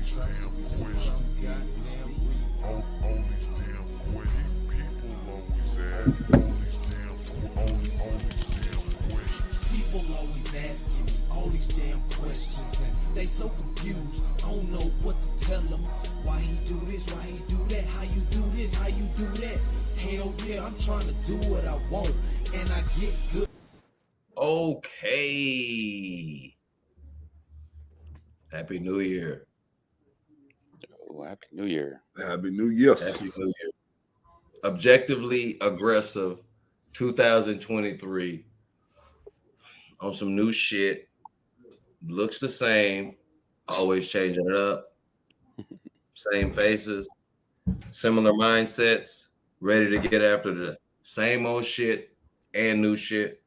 People always asking me all these damn questions, and they so confused. I don't know what to tell them. Why he do this? Why he do that? How you do this? How you do that? Hell yeah, I'm trying to do what I want, and I get good. Okay. Happy New Year. Oh, Happy New Year. Happy New Year. Happy New Year. Objectively aggressive 2023 on some new shit. Looks the same, always changing it up. Same faces, similar mindsets, ready to get after the same old shit and new shit.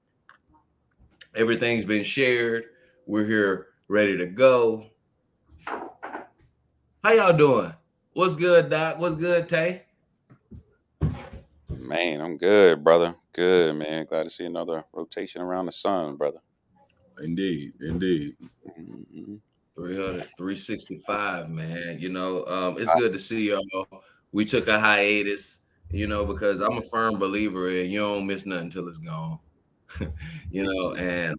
Everything's been shared. We're here ready to go. How y'all doing? What's good, Doc? What's good, Tay? Man, I'm good, brother. Good, man. Glad to see another rotation around the sun, brother. Indeed, indeed. Mm-hmm. 365, man. You know, it's good to see y'all. We took a hiatus, you know, because I'm a firm believer in you don't miss nothing until it's gone. You know, and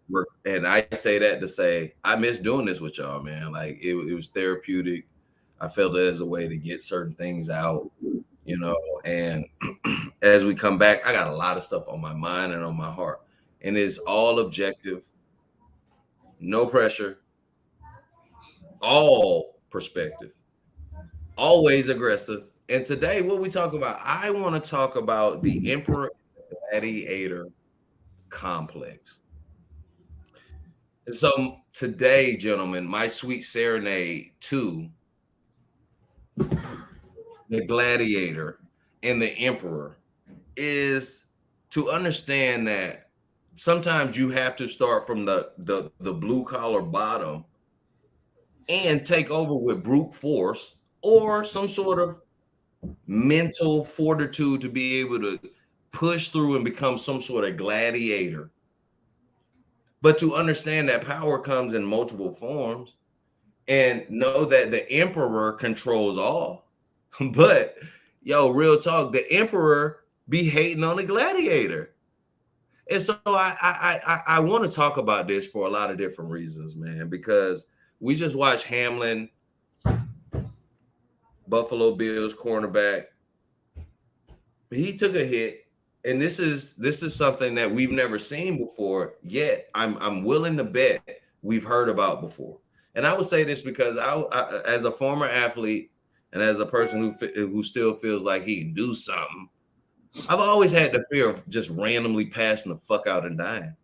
I say that to say I miss doing this with y'all, man. Like it was therapeutic. I felt it as a way to get certain things out, you know, and as we come back, I got a lot of stuff on my mind and on my heart, and it's all objective, no pressure, all perspective, always aggressive. And today, what we talk about, I want to talk about the Emperor Gladiator complex. And so today, gentlemen, my sweet serenade to the Gladiator and the Emperor is to understand that sometimes you have to start from the blue collar bottom and take over with brute force or some sort of mental fortitude to be able to push through and become some sort of gladiator. But to understand that power comes in multiple forms and know that the emperor controls all. But yo, real talk, the emperor be hating on the gladiator. And so I want to talk about this for a lot of different reasons, man, because we just watched Hamlin, Buffalo Bills cornerback. He took a hit, and this is something that we've never seen before. Yet I'm willing to bet we've heard about before. And I would say this because I as a former athlete and as a person who still feels like he can do something, I've always had the fear of just randomly passing the fuck out and dying.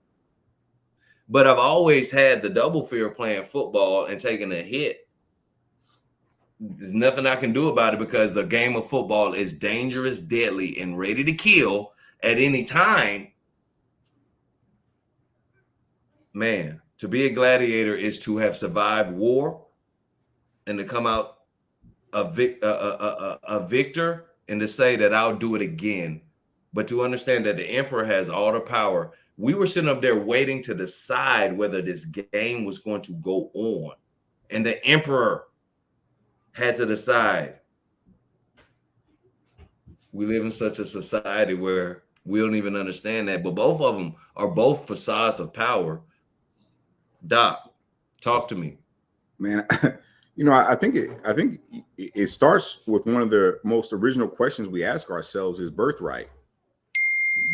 But I've always had the double fear of playing football and taking a hit. There's nothing I can do about it because the game of football is dangerous, deadly, and ready to kill at any time. Man, to be a gladiator is to have survived war and to come out a victor and to say that I'll do it again. But to understand that the emperor has all the power. We were sitting up there waiting to decide whether this game was going to go on. And the emperor had to decide. We live in such a society where we don't even understand that. But both of them are both facades of power. Doc, talk to me. Man, you know, I think it starts with one of the most original questions we ask ourselves is birthright.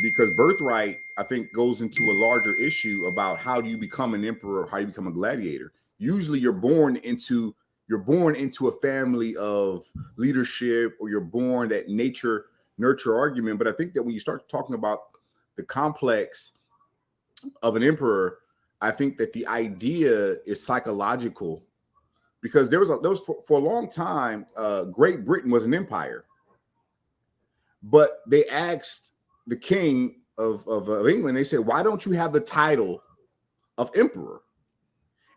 Because birthright, I think, goes into a larger issue about how do you become an emperor, how you become a gladiator. Usually you're born into a family of leadership, or you're born that nature nurture argument. But I think that when you start talking about the complex of an emperor, I think that the idea is psychological, because there was for a long time, Great Britain was an empire, but they asked the king of England, they said, why don't you have the title of emperor?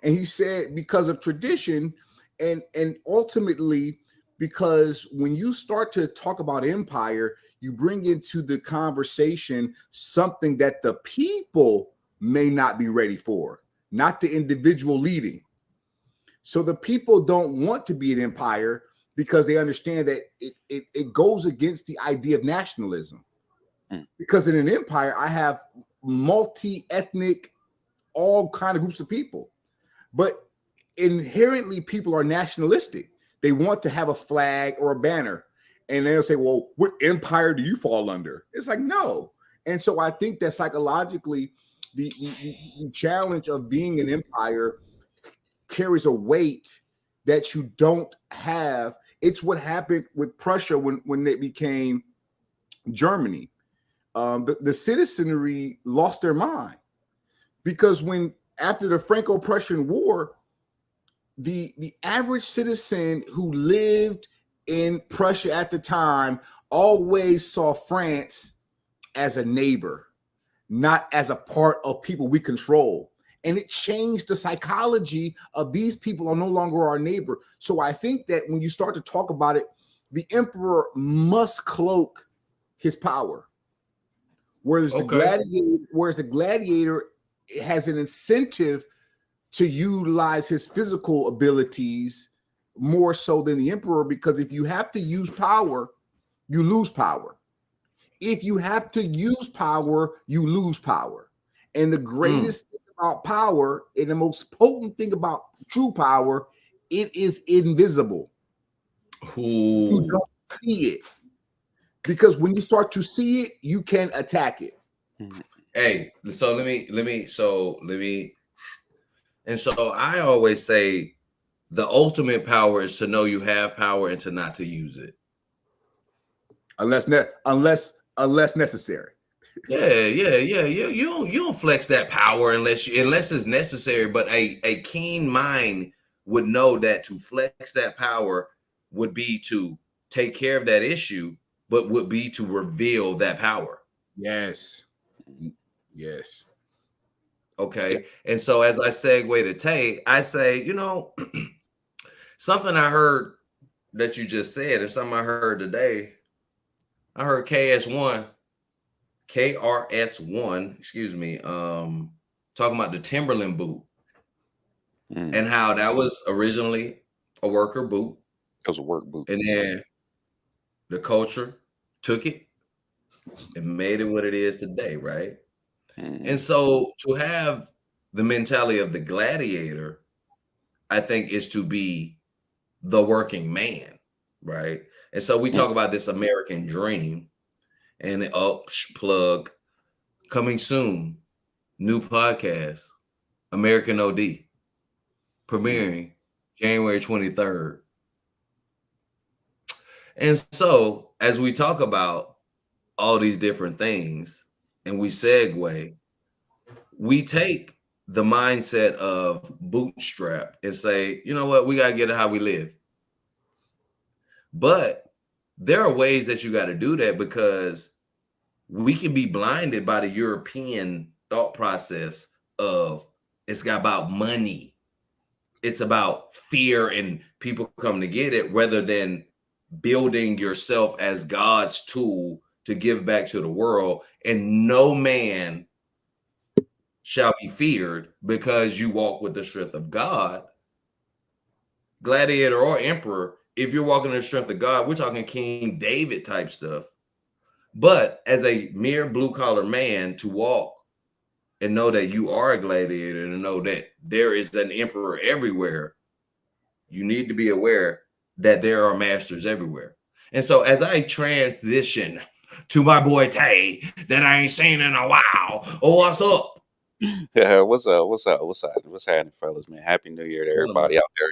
And he said, because of tradition, and ultimately because when you start to talk about empire, you bring into the conversation something that the people may not be ready for, not the individual leading. So the people don't want to be an empire because they understand that it goes against the idea of nationalism. Mm. Because in an empire, I have multi-ethnic, all kind of groups of people. But inherently, people are nationalistic. They want to have a flag or a banner. And they'll say, well, what empire do you fall under? It's like, no. And so I think that psychologically, the challenge of being an empire carries a weight that you don't have. It's what happened with Prussia when it became Germany. The citizenry lost their mind because when after the Franco-Prussian War, the average citizen who lived in Prussia at the time always saw France as a neighbor, not as a part of people we control. And it changed the psychology of these people are no longer our neighbor. So I think that when you start to talk about it, the emperor must cloak his power. Whereas the gladiator has an incentive to utilize his physical abilities more so than the emperor, because if you have to use power, you lose power. If you have to use power, you lose power. And the greatest thing about power and the most potent thing about true power, it is invisible. You don't see it. Because when you start to see it, you can attack it. Hey, so let me, and so I always say the ultimate power is to know you have power and to not to use it. Unless necessary. Yeah. You don't flex that power unless it's necessary. But a keen mind would know that to flex that power would be to take care of that issue, but would be to reveal that power. Yes. Okay. Yeah. And so as I segue to Tay, I say, something I heard that you just said, and something I heard today. I heard KRS-One, excuse me, talking about the Timberland boot and how that was originally a worker boot. It was a work boot. And then the culture took it and made it what it is today, right? And so to have the mentality of the gladiator, I think, is to be the working man, right? And so we talk about this American dream, and plug coming soon, new podcast, American OD, premiering January 23rd. And so as we talk about all these different things and we segue, we take the mindset of bootstrap and say, you know what, we got to get it how we live. But there are ways that you got to do that, because we can be blinded by the European thought process of it's about money. It's about fear and people come to get it, rather than building yourself as God's tool to give back to the world. And no man shall be feared because you walk with the strength of God. Gladiator or emperor, if you're walking in the strength of God, we're talking King David type stuff. But as a mere blue collar man, to walk and know that you are a gladiator and know that there is an emperor everywhere, you need to be aware that there are masters everywhere. And so as I transition to my boy Tay that I ain't seen in a while, what's up? Yeah, what's happening, fellas, man? Happy New Year to everybody out there.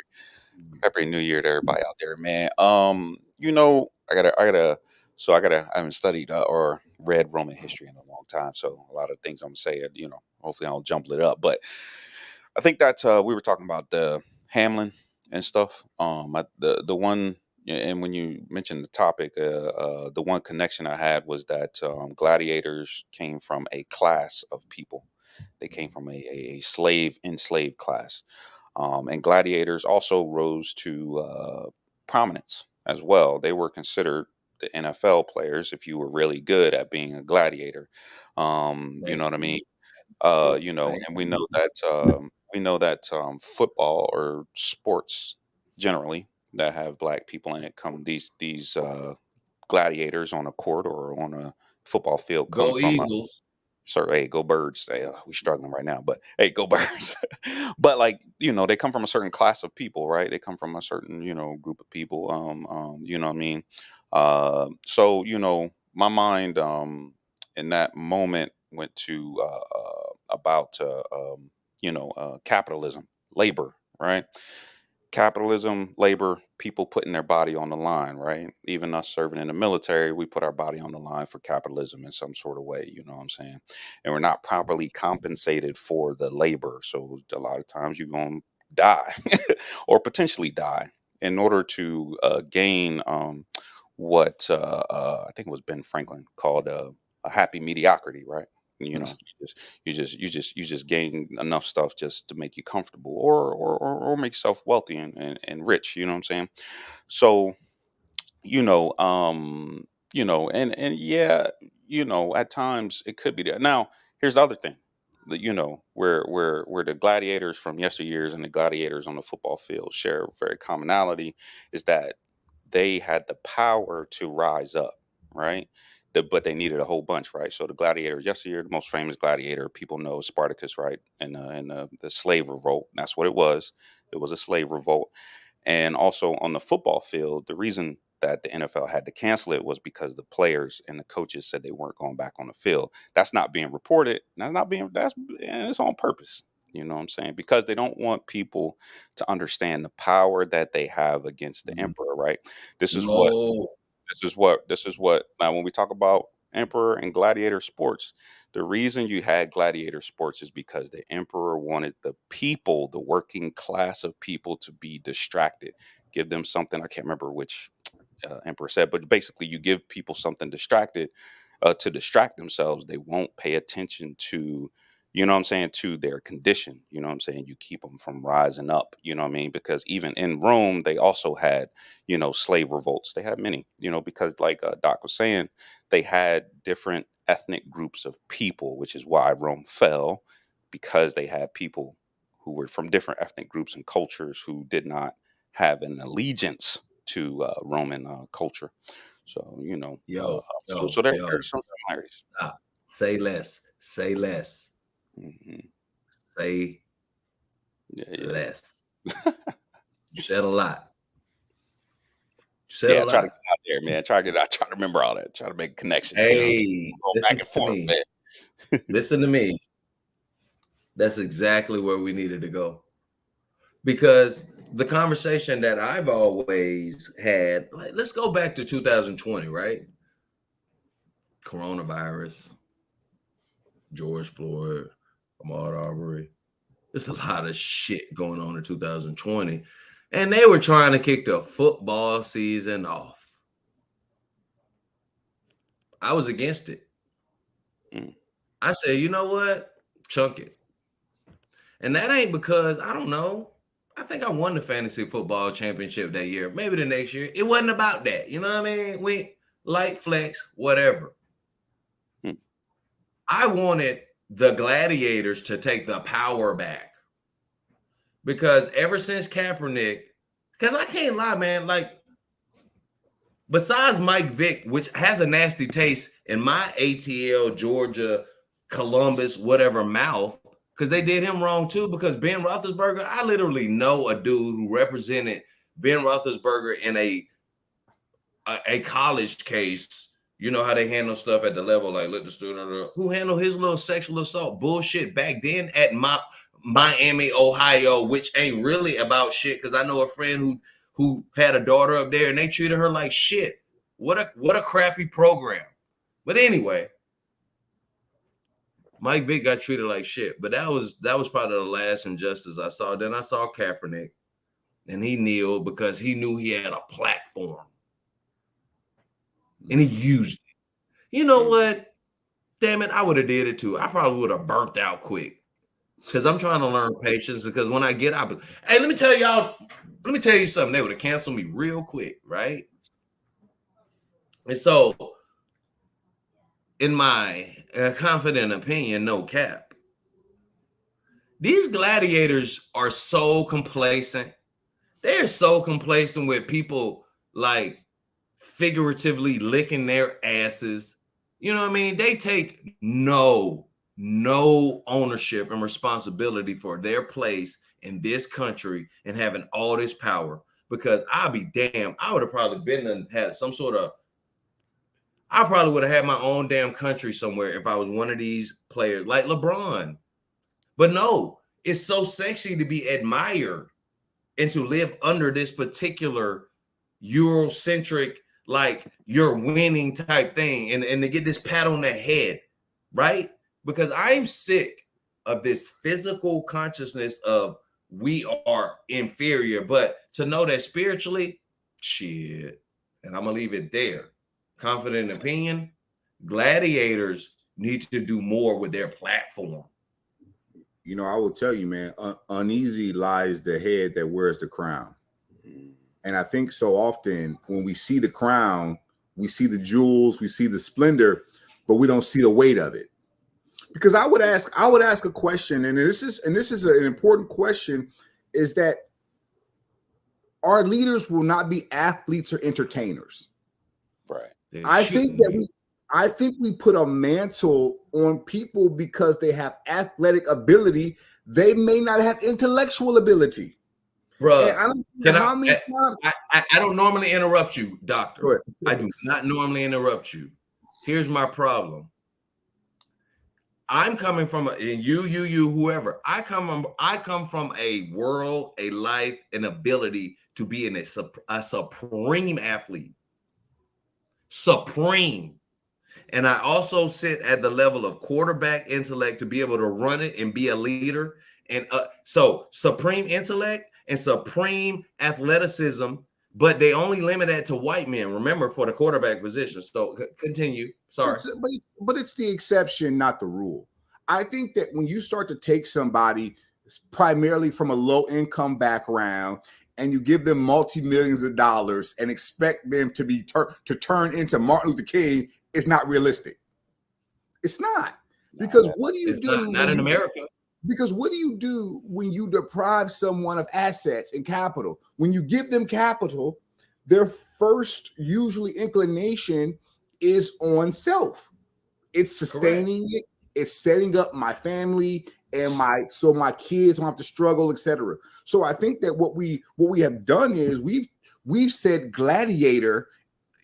Happy New Year to everybody out there, man. I haven't studied or read Roman history in a long time, so a lot of things I'm saying, hopefully I don't jumble it up. But I think that's we were talking about the Hamlin and stuff. The one, and when you mentioned the topic, the one connection I had was that gladiators came from a class of people. They came from a enslaved class. And gladiators also rose to prominence as well. They were considered the NFL players if you were really good at being a gladiator. You know what I mean? And we know that we know that football or sports generally that have black people in it come these gladiators on a court or on a football field come Go from Eagles. sir, hey, go birds. Hey, we struggling right now, but hey, go birds. But like, they come from a certain class of people, right? They come from a certain, group of people. You know what I mean? So, my mind in that moment went to about capitalism, labor, right? Capitalism, labor, people putting their body on the line, right? Even us serving in the military, we put our body on the line for capitalism in some sort of way, you know what I'm saying? And we're not properly compensated for the labor. So a lot of times you're going to die or potentially die in order to gain what I think it was Ben Franklin called a happy mediocrity, right? You just gain enough stuff just to make you comfortable or make yourself wealthy and rich, you know what I'm saying? So, and yeah, at times it could be there. Now, here's the other thing. Where the gladiators from yesteryears and the gladiators on the football field share a very commonality is that they had the power to rise up, right? But they needed a whole bunch, right? So the gladiators yesteryear, the most famous gladiator people know is Spartacus, right? And the slave revolt. That's what it was. It was a slave revolt. And also on the football field, the reason that the NFL had to cancel it was because the players and the coaches said they weren't going back on the field. That's not being reported. And it's on purpose. You know what I'm saying? Because they don't want people to understand the power that they have against the emperor, right? This is what No. this is what now when we talk about emperor and gladiator sports, the reason you had gladiator sports is because the emperor wanted the people, the working class of people, to be distracted, give them something. I can't remember which emperor said, but basically you give people something distracted to distract themselves. They won't pay attention to, you know what I'm saying, to their condition. You know what I'm saying? You keep them from rising up, you know what I mean? Because even in Rome, they also had, slave revolts. They had many, because like Doc was saying, they had different ethnic groups of people, which is why Rome fell, because they had people who were from different ethnic groups and cultures who did not have an allegiance to Roman culture. So, Yo, so yo, yo. there's some similarities. Stop. Say less. Say less. Hmm. Say Yeah, yeah, less. You said a lot. You said a yeah. Try to lot. get out there, man. Try to get out. Try to remember all that. Try to make connections. You know, what I'm saying? Hey, Go listen back and to forth, me. man. Listen to me. That's exactly where we needed to go. Because the conversation that I've always had, like, let's go back to 2020, right? Coronavirus, George Floyd, Ahmaud Arbery. There's a lot of shit going on in 2020. And they were trying to kick the football season off. I was against it. Mm. I said, you know what? Chunk it. And that ain't because I don't know. I think I won the fantasy football championship that year. Maybe the next year. It wasn't about that. You know what I mean? We light flex, whatever. Mm. I wanted the Gladiators to take the power back. Because ever since Kaepernick, because I can't lie, man, like besides Mike Vick, which has a nasty taste in my ATL, Georgia, Columbus, whatever mouth, because they did him wrong too. Because Ben Roethlisberger, I literally know a dude who represented Ben Roethlisberger in a college case. You know how they handle stuff at the level, like let the student who handled his little sexual assault bullshit back then at Miami, Ohio, which ain't really about shit. Because I know a friend who had a daughter up there and they treated her like shit. What a crappy program. But anyway, Mike Vick got treated like shit. But that was probably the last injustice I saw. Then I saw Kaepernick, and he kneeled because he knew he had a platform, and he used it. You know what? Damn it, I would have did it too. I probably would have burnt out quick because I'm trying to learn patience. Because when I get out, hey, let me tell you something. They would have canceled me real quick, right? And so, in my confident opinion, no cap, these gladiators are so complacent. They're so complacent with people like figuratively licking their asses. You know what I mean? They take no ownership and responsibility for their place in this country and having all this power. Because I'll be damned, I would have probably been and had some sort of, I probably would have had my own damn country somewhere if I was one of these players like LeBron. But no, it's so sexy to be admired and to live under this particular Eurocentric, like you're winning type thing, and to get this pat on the head, right? Because I'm sick of this physical consciousness of we are inferior, but to know that spiritually, shit, and I'm gonna leave it there. Confident opinion, gladiators need to do more with their platform. You know, I will tell you, man, uneasy lies the head that wears the crown. And I think so often when we see the crown, we see the jewels, we see the splendor, but we don't see the weight of it. Because I would ask a question, and this is an important question, is that our leaders will not be athletes or entertainers. Right. I think we put a mantle on people because they have athletic ability. They may not have intellectual ability. Bro, I don't know how many times. I don't normally interrupt you, doctor. I do not normally interrupt you. Here's my problem. I'm coming from whoever. I come from a world, a life, an ability to be a supreme athlete. Supreme. And I also sit at the level of quarterback intellect to be able to run it and be a leader. And so supreme intellect and supreme athleticism, but they only limit that to white men, remember, for the quarterback position. So continue. Sorry. But it's the exception, not the rule. I think that when you start to take somebody primarily from a low-income background and you give them multi-millions of dollars and expect them to be to turn into Martin Luther King, it's not realistic. It's not. Because what do you do? Not in America. Because what do you do when you deprive someone of assets and capital? When you give them capital, their first usually inclination is on self. It's sustaining it. It's setting up my family and my kids don't have to struggle, etc. So I think that what we have done is we've said gladiator.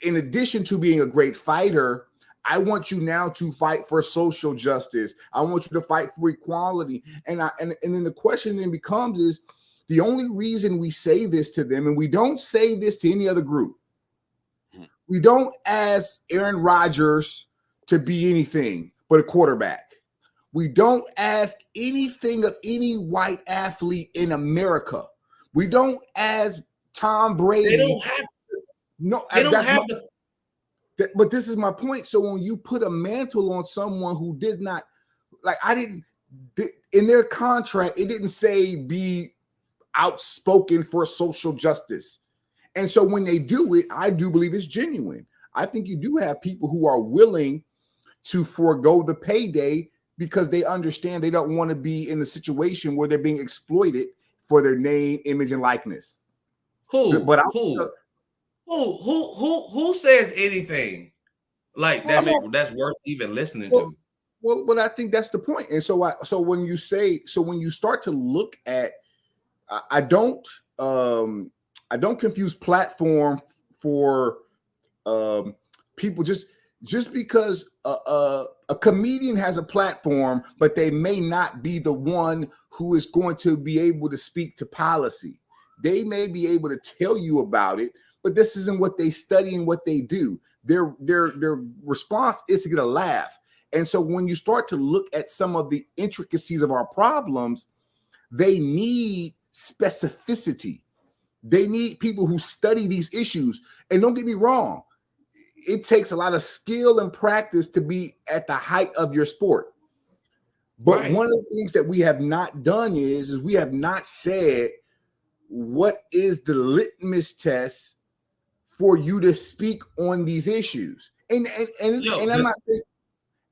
In addition to being a great fighter, I want you now to fight for social justice. I want you to fight for equality. And then the question then becomes is the only reason we say this to them, and we don't say this to any other group. We don't ask Aaron Rodgers to be anything but a quarterback. We don't ask anything of any white athlete in America. We don't ask Tom Brady. They don't have to. No, they don't have to. But this is my point. So when you put a mantle on someone who did not, like in their contract, it didn't say be outspoken for social justice. And so when they do it, I do believe it's genuine. I think you do have people who are willing to forego the payday because they understand they don't want to be in the situation where they're being exploited for their name, image, and likeness. Who says anything like that's worth even listening to? Well, but I think that's the point. And so when you start to look at, I don't confuse platform for people just because a comedian has a platform, but they may not be the one who is going to be able to speak to policy. They may be able to tell you about it, but this isn't what they study and what they do. Their response is to get a laugh. And so when you start to look at some of the intricacies of our problems, they need specificity. They need people who study these issues. And don't get me wrong, it takes a lot of skill and practice to be at the height of your sport. But one of the things that we have not done is we have not said what is the litmus test for you to speak on these issues. And I'm not saying,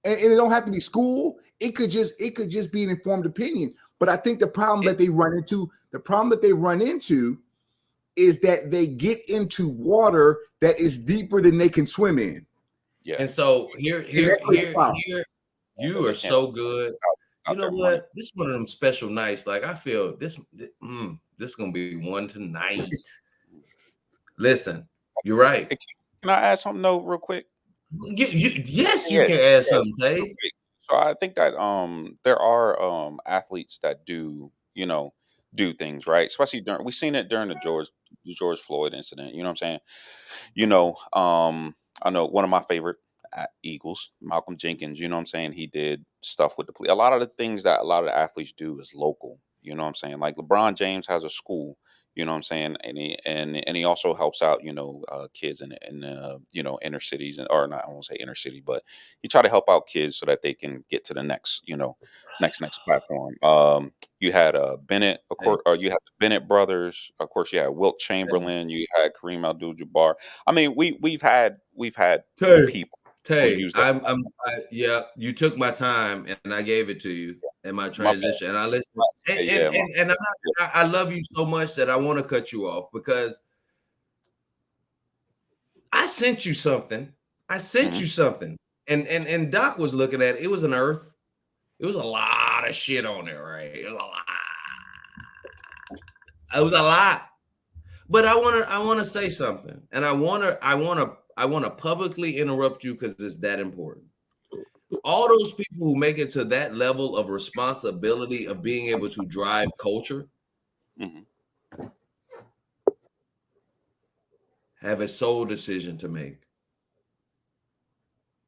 and it don't have to be school. It could just be an informed opinion. But I think the problem that they run into is that they get into water that is deeper than they can swim in. Yeah. And so here, you are so good. You know what? This is one of them special nights. Like I feel this is gonna be one tonight. Listen, you're right. Can I add something though, real quick? Yes, you can add something, Tay. So I think that there are athletes that do things right, especially we've seen it during the George Floyd incident. You know what I'm saying? I know one of my favorite Eagles, Malcolm Jenkins. You know what I'm saying? He did stuff with the police. A lot of the things that a lot of the athletes do is local. You know what I'm saying? Like LeBron James has a school. You know what I'm saying? And he also helps out, kids in inner cities, or not, I won't say inner city, but he try to help out kids so that they can get to the next platform. You had Bennett, of course, or you had the Bennett brothers. Of course, you had Wilt Chamberlain. You had Kareem Abdul-Jabbar. I mean, we've had people. Tay, you took my time and I gave it to you in my transition, and I listened. And I love you so much that I want to cut you off because I sent you something. And Doc was looking at it. It was an earth. It was a lot of shit on there, right? It was a lot. But I want to say something, and I want to publicly interrupt you because it's that important. All those people who make it to that level of responsibility of being able to drive culture have a sole decision to make.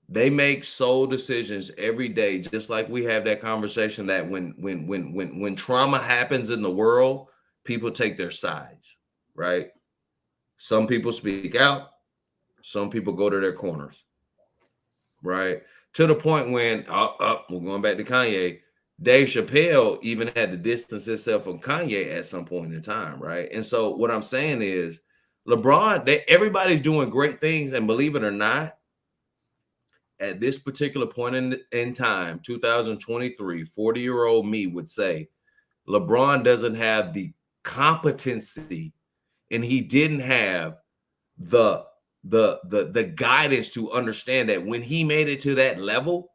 They make sole decisions every day, just like we have that conversation that when trauma happens in the world, people take their sides, right? Some people speak out, some people go to their corners, right? To the point when, we're going back to Kanye, Dave Chappelle even had to distance himself from Kanye at some point in time, right? And so what I'm saying is, LeBron, everybody's doing great things, and believe it or not, at this particular point in time, 2023, 40-year-old me would say, LeBron doesn't have the competency, and he didn't have the guidance to understand that when he made it to that level,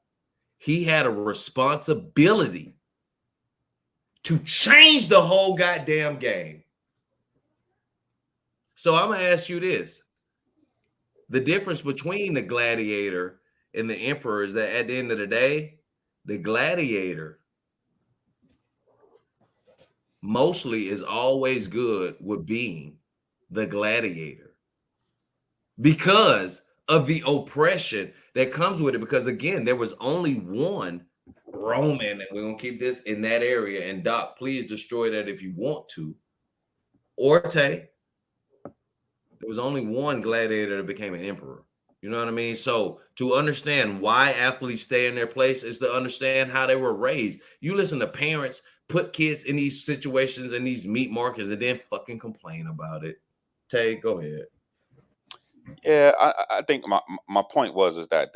he had a responsibility to change the whole goddamn game. So I'm gonna ask you this: the difference between the Gladiator and the Emperor is that at the end of the day, the Gladiator mostly is always good with being the Gladiator, because of the oppression that comes with it. Because again, there was only one Roman, and we're gonna keep this in that area. And Doc, please destroy that if you want to. Orte, there was only one gladiator that became an emperor. You know what I mean? So to understand why athletes stay in their place is to understand how they were raised. You listen to parents put kids in these situations and these meat markets and then fucking complain about it. Tay, go ahead. Yeah, I think my point is that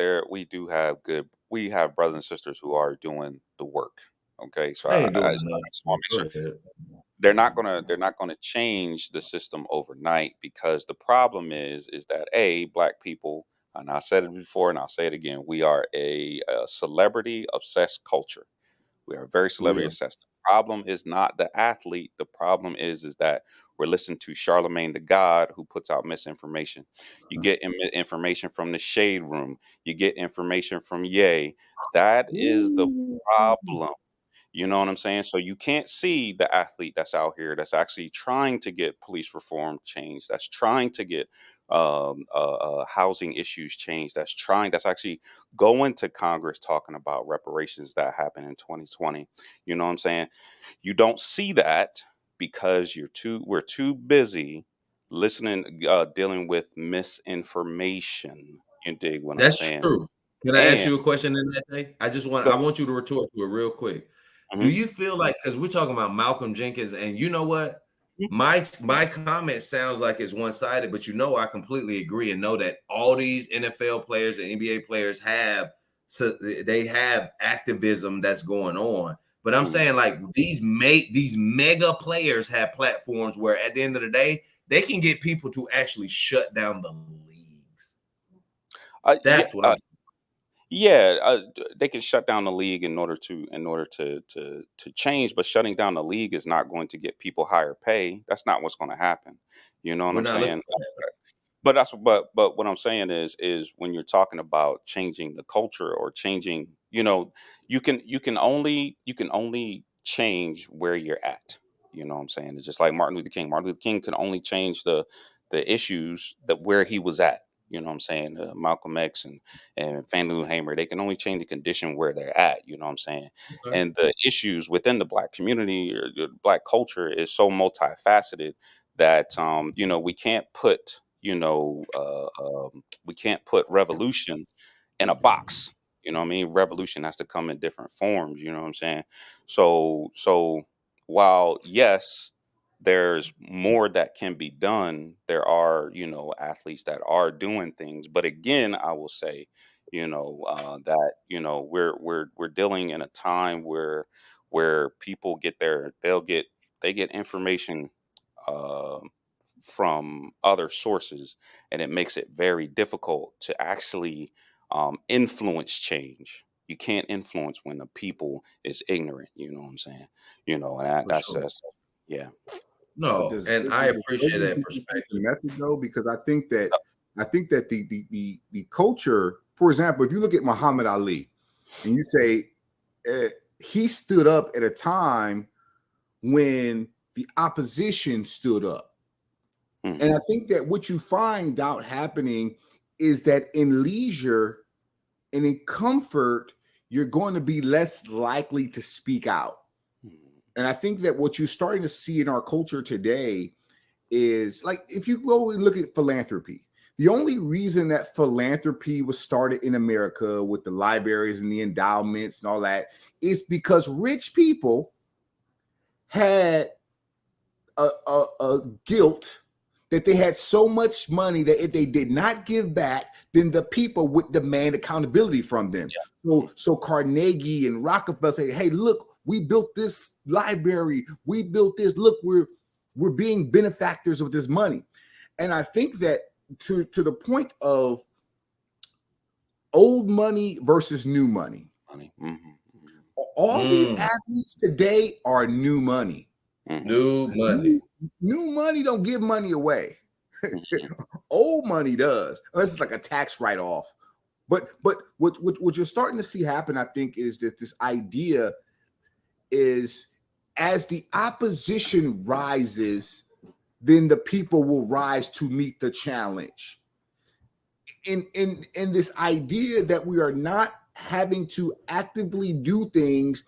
we have brothers and sisters who are doing the work. Okay, so I just want to make sure they're not gonna change the system overnight, because the problem is that Black people, and I said it before and I'll say it again, we are a celebrity obsessed culture. We are very celebrity obsessed. The problem is not the athlete. The problem is that we're listening to Charlemagne the God, who puts out misinformation. You get information from the Shade Room. You get information from Ye. That is the problem. You know what I'm saying? So you can't see the athlete that's out here that's actually trying to get police reform changed, that's trying to get housing issues changed, that's actually going to Congress talking about reparations that happened in 2020. You know what I'm saying? You don't see that because we're too busy listening, dealing with misinformation. You dig what I'm saying? That's true. Can I ask you a question in that day? I want you to retort to it real quick. Do you feel like, because we're talking about Malcolm Jenkins, and you know what? My comment sounds like it's one-sided, but I completely agree and know that all these NFL players and NBA players have activism that's going on. But I'm saying like these mega players have platforms where at the end of the day they can get people to actually shut down the leagues. That's what I'm they can shut down the league in order to change, but shutting down the league is not going to get people higher pay. That's not what's going to happen. You know what we're I'm not looking saying? for that. But what I'm saying is when you're talking about changing the culture or changing, you can only change where you're at. You know what I'm saying? It's just like Martin Luther King. Martin Luther King can only change the issues that where he was at. You know what I'm saying? Malcolm X and Fannie Hamer, they can only change the condition where they're at. You know what I'm saying? Okay. And the issues within the black community or the black culture is so multifaceted that we can't put we can't put revolution in a box. You know what I mean? Revolution has to come in different forms. You know what I'm saying? So while yes, there's more that can be done. There are athletes that are doing things, but again, I will say that we're dealing in a time where people they get information uh, from other sources, and it makes it very difficult to actually influence change. You can't influence when the people is ignorant. You know what I'm saying? And For that's sure. yeah. No, Does and I appreciate voting that be perspective. the method though? Because I think that the culture, for example, if you look at Muhammad Ali and you say he stood up at a time when the opposition stood up. Mhm. And I think that what you find out happening is that in leisure and in comfort, you're going to be less likely to speak out. Mhm. And I think that what you're starting to see in our culture today is like if you go and look at philanthropy, the only reason that philanthropy was started in America with the libraries and the endowments and all that is because rich people had a guilt that they had so much money that if they did not give back, then the people would demand accountability from them. Yeah. So Carnegie and Rockefeller say, hey, look, we built this library. We built this. Look, we're being benefactors of this money. And I think that to the point of old money versus new money, all these athletes today are new money. New money. New money don't give money away. Old money does, unless it's like a tax write-off. But what you're starting to see happen, I think, is that this idea is as the opposition rises, then the people will rise to meet the challenge. In this idea that we are not having to actively do things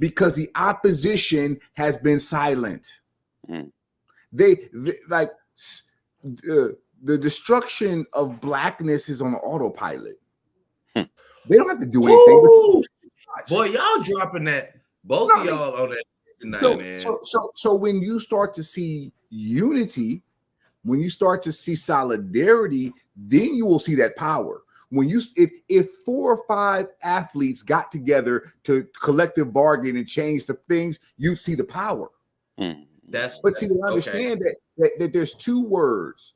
because the opposition has been silent. They like the destruction of blackness is on autopilot. They don't have to do anything. Boy, y'all dropping that. Both of y'all on that tonight, man. So when you start to see unity, when you start to see solidarity, then you will see that power. When you if 4 or 5 athletes got together to collective bargain and change the things, you'd see the power. But see, they understand that there's 2 words.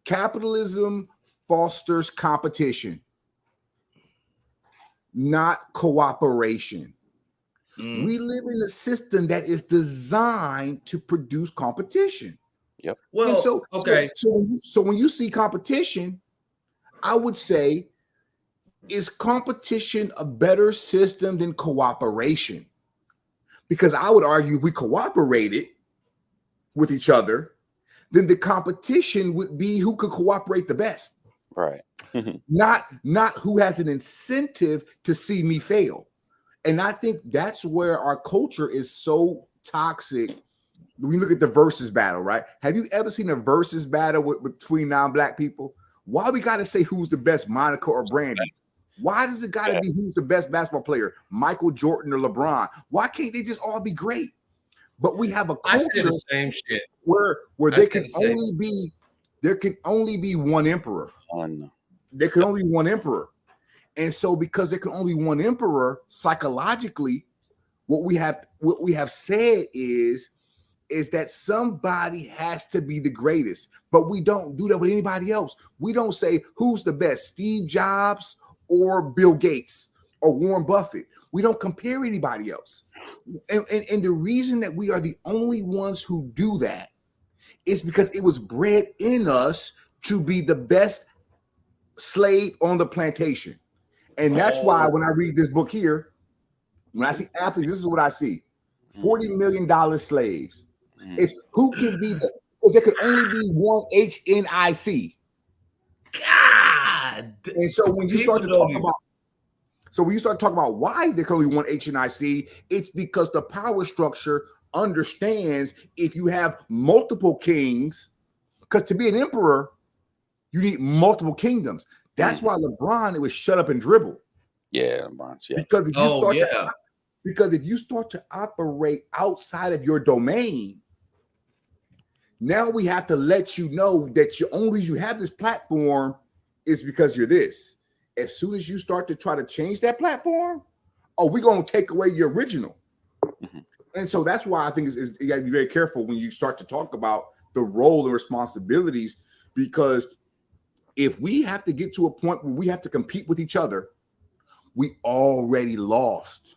Capitalism fosters competition, not cooperation. We live in a system that is designed to produce competition. Yep. Well, and so okay. So when you see competition, I would say, is competition a better system than cooperation? Because I would argue if we cooperated with each other, then the competition would be who could cooperate the best. Right. not who has an incentive to see me fail. And I think that's where our culture is so toxic. We look at the versus battle, right? Have you ever seen a versus battle between non-black people? Why we got to say who's the best, Monica or Brandy? Why does it got to be who's the best basketball player, Michael Jordan or LeBron? Why can't they just all be great? But we have a culture the same shit. where there can only be one emperor. There can only be one emperor. And so because there can only be one emperor, psychologically, What we have said is that somebody has to be the greatest, but we don't do that with anybody else. We don't say who's the best, Steve Jobs or Bill Gates or Warren Buffett. We don't compare anybody else. And the reason that we are the only ones who do that is because it was bred in us to be the best slave on the plantation. And that's why when I read this book here, when I see athletes, this is what I see. $40 million slaves. It's who can be the, because there could only be one HNIC. God. And so when you start to talk about why there can only be one HNIC, it's because the power structure understands if you have multiple kings, because to be an emperor, you need multiple kingdoms. That's why LeBron, it was shut up and dribble. Yeah, LeBron. Yeah. Because if you start to operate outside of your domain, now we have to let you know that you only you have this platform is because you're this. As soon as you start to try to change that platform, we're going to take away your original. And so that's why I think you got to be very careful when you start to talk about the role and responsibilities, because if we have to get to a point where we have to compete with each other, we already lost.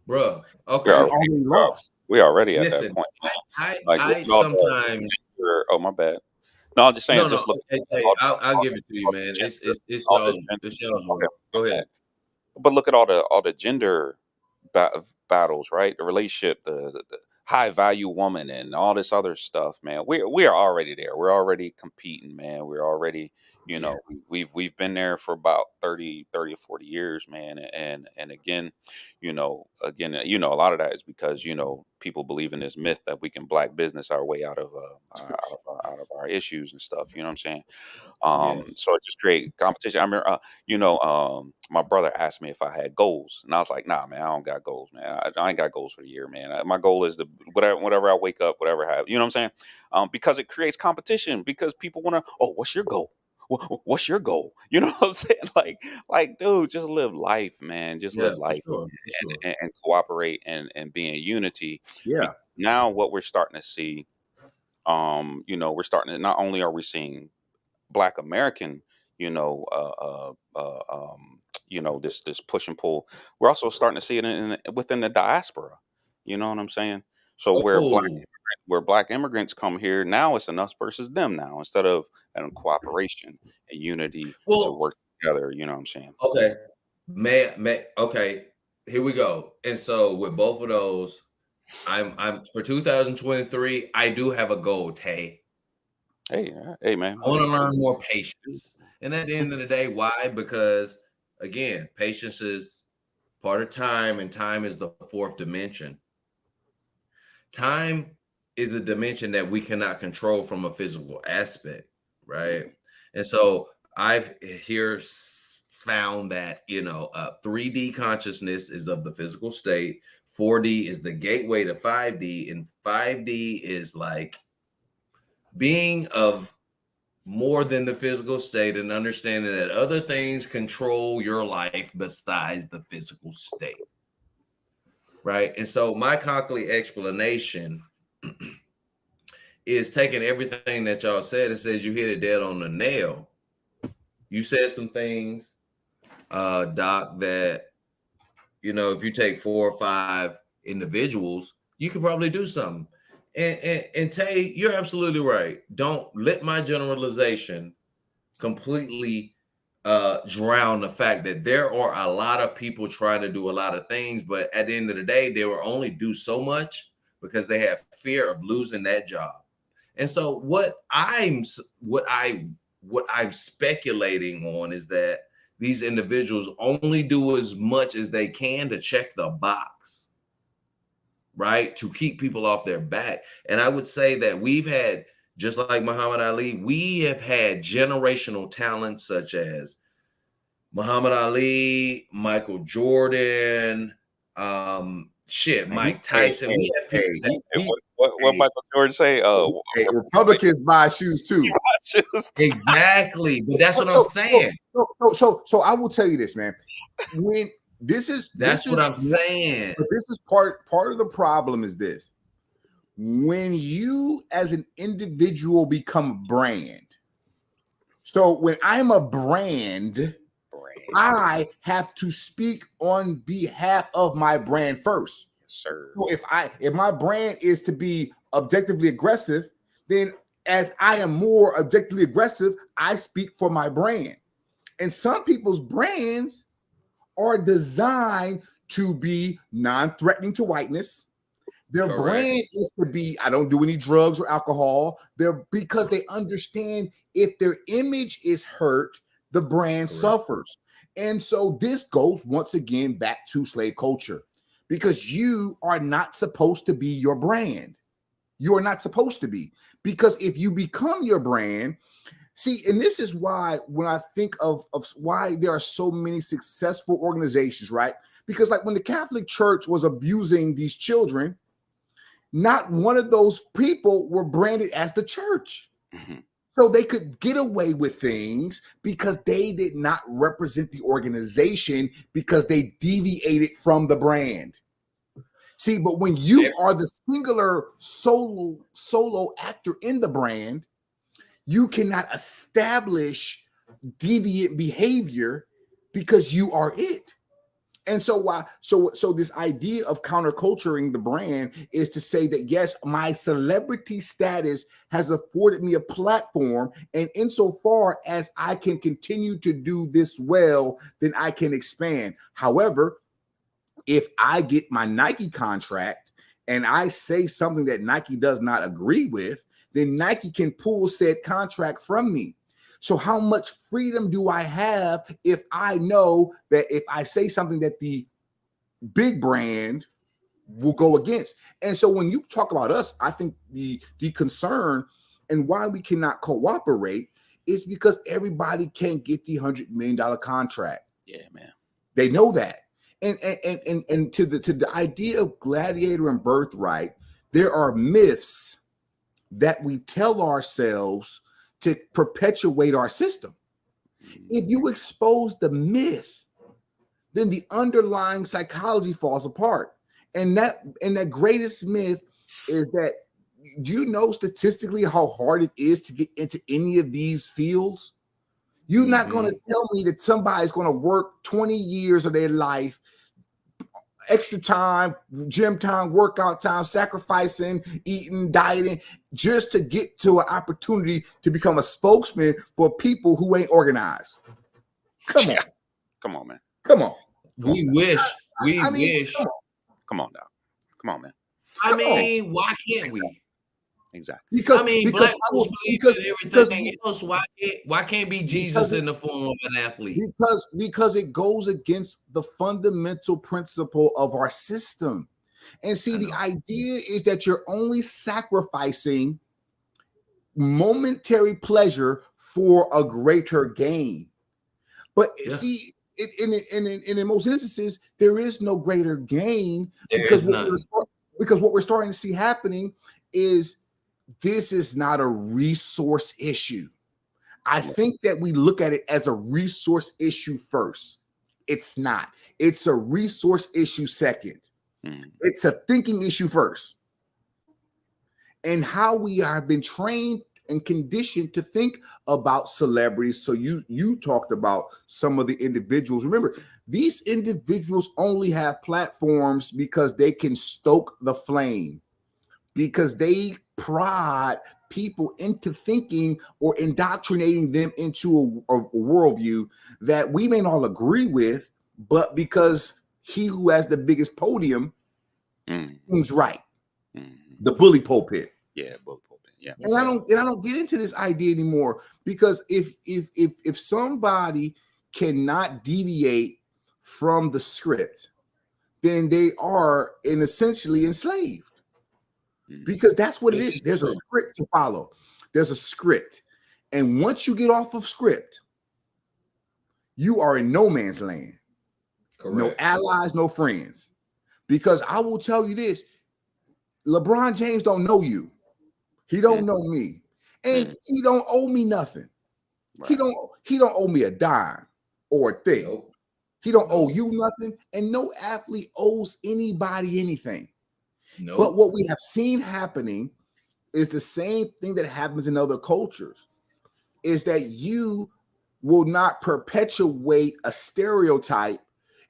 Bro, okay. We already lost. We already at that point. I sometimes. Oh, my bad. No, I'm just saying. Look. I'll give it to you, man. It's y'all's work. Go ahead. But look at all the gender battles, right? The relationship, the high value woman, and all this other stuff, man. We are already there. We're already competing, man. We're already, we've been there for about 30 or 40 years, man. And again, a lot of that is because, people believe in this myth that we can black business our way out of our issues and stuff. You know what I'm saying? So it just create competition. I remember, my brother asked me if I had goals, and I was like, "Nah, man, I don't got goals, man. I ain't got goals for the year, man. My goal is to whatever I wake up, whatever I have. You know what I'm saying? Because it creates competition. Because people want to, what's your goal? What's your goal? You know what I'm saying? Like, dude, just live life, man. Just live life, sure. And cooperate and be in unity. Yeah. Now, what we're starting to see, we're starting to, not only are we seeing Black American, this push and pull. We're also starting to see it within the diaspora. You know what I'm saying? So where black immigrants come here, now it's an us versus them now, instead of cooperation and unity to work together. You know what I'm saying? Okay. Okay. Here we go. And so with both of those, I'm for 2023, I do have a goal, Tay. Hey, man. I want to learn more patience. And at the end of the day, why? Because again, patience is part of time, and time is the fourth dimension. Time is the dimension that we cannot control from a physical aspect, right? And so I've here found that 3D consciousness is of the physical state, 4D is the gateway to 5D, and 5D is like being of more than the physical state and understanding that other things control your life besides the physical state. Right. And so my Conkley explanation is taking everything that y'all said and says you hit it dead on the nail. You said some things, Doc, that, if you take 4 or 5 individuals, you could probably do something. And Tay, you're absolutely right. Don't let my generalization completely drown the fact that there are a lot of people trying to do a lot of things, but at the end of the day, they will only do so much because they have fear of losing that job. And so what I'm speculating on is that these individuals only do as much as they can to check the box, right? To keep people off their back. And I would say that we've had, just like Muhammad Ali, we have had generational talent such as Muhammad Ali, Michael Jordan, Mike Tyson. What Michael Jordan say? Republicans buy shoes too. Exactly, but that's what I'm saying. So I will tell you this, man. That's what I'm saying. But this is part of the problem is this. When you as an individual become a brand. So when I'm a brand, I have to speak on behalf of my brand first. Yes, sir. So if my brand is to be objectively aggressive, then as I am more objectively aggressive, I speak for my brand. And some people's brands are designed to be non-threatening to whiteness. Their Correct. brand is to be, I don't do any drugs or alcohol. Because they understand if their image is hurt, the brand suffers. And so this goes once again back to slave culture, because you are not supposed to be your brand. You are not supposed to be, because if you become your brand, see, and this is why when I think of why there are so many successful organizations, right? Because like when the Catholic Church was abusing these children, not one of those people were branded as the church. Mhm. So they could get away with things because they did not represent the organization, because they deviated from the brand. See, but when you are the singular solo actor in the brand, you cannot establish deviant behavior because you are it. And so this idea of counterculturing the brand is to say that, yes, my celebrity status has afforded me a platform, and insofar as I can continue to do this well, then I can expand. However, if I get my Nike contract and I say something that Nike does not agree with, then Nike can pull said contract from me. So how much freedom do I have if I know that if I say something that the big brand will go against? And so when you talk about us, I think the concern and why we cannot cooperate is because everybody can't get the $100 million contract. Yeah, man. They know that. And to the idea of Gladiator and Birthright, there are myths that we tell ourselves to perpetuate our system. If you expose the myth, then the underlying psychology falls apart. And that greatest myth is that, do you know statistically how hard it is to get into any of these fields? You're not going to tell me that somebody's going to work 20 years of their life, extra time, gym time, workout time, sacrificing, eating, dieting, just to get to an opportunity to become a spokesman for people who ain't organized. Come on. Come on, man. Come on. We wish. We wish. Come on now. Come on, man. I mean, why can't we? Exactly. Because black folks believe in everything else. Why can't be Jesus in the form of an athlete? Because it goes against the fundamental principle of our system. And see, the idea is that you're only sacrificing momentary pleasure for a greater gain. But see, in most instances, there is no greater gain, because what we're starting to see happening is this is not a resource issue. I think that we look at it as a resource issue first. It's not. It's a resource issue second. It's a thinking issue first. And how we have been trained and conditioned to think about celebrities. So you talked about some of the individuals. Remember, these individuals only have platforms because they can stoke the flame, because they prod people into thinking or indoctrinating them into a worldview that we may not agree with, but because he who has the biggest podium seems right. The bully pulpit. Yeah, bully pulpit. Yeah. And I don't get into this idea anymore, because if somebody cannot deviate from the script, then they are essentially enslaved. Because that's what it is. There's a script to follow. There's a script. And once you get off of script, you are in no man's land. Correct. No allies, no friends. Because I will tell you this, LeBron James don't know you. He don't know me. And he don't owe me nothing. Right. He don't owe me a dime or a thing. Nope. He don't owe you nothing, and no athlete owes anybody anything. No. But what we have seen happening is the same thing that happens in other cultures, is that you will not perpetuate a stereotype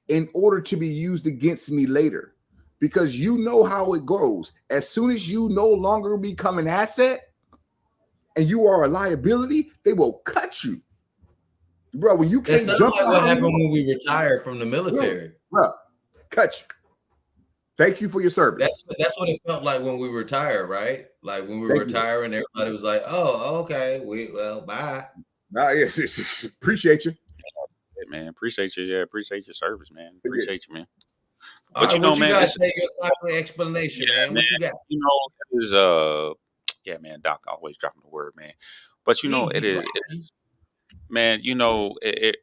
in order to be used against me later, because you know how it goes. As soon as you no longer become an asset and you are a liability, they will cut you. Bro, when you That's can't something jump like what out happened anymore, when we retired from the military. bro, cut you. Thank you for your service. That's what it felt like when we retired, right? Like when we were Thank you. retiring, everybody was like, "Oh, okay, bye." Yes, appreciate you. Hey, man, appreciate you. Yeah, appreciate your service, man. Yeah. Appreciate you, man. All But right, you know, what you man, got? it's Say your classic explanation, yeah, man. man. What you got? You know, it is yeah, man. Doc always dropping the word, man. But you know, He be dropping. man. You know, it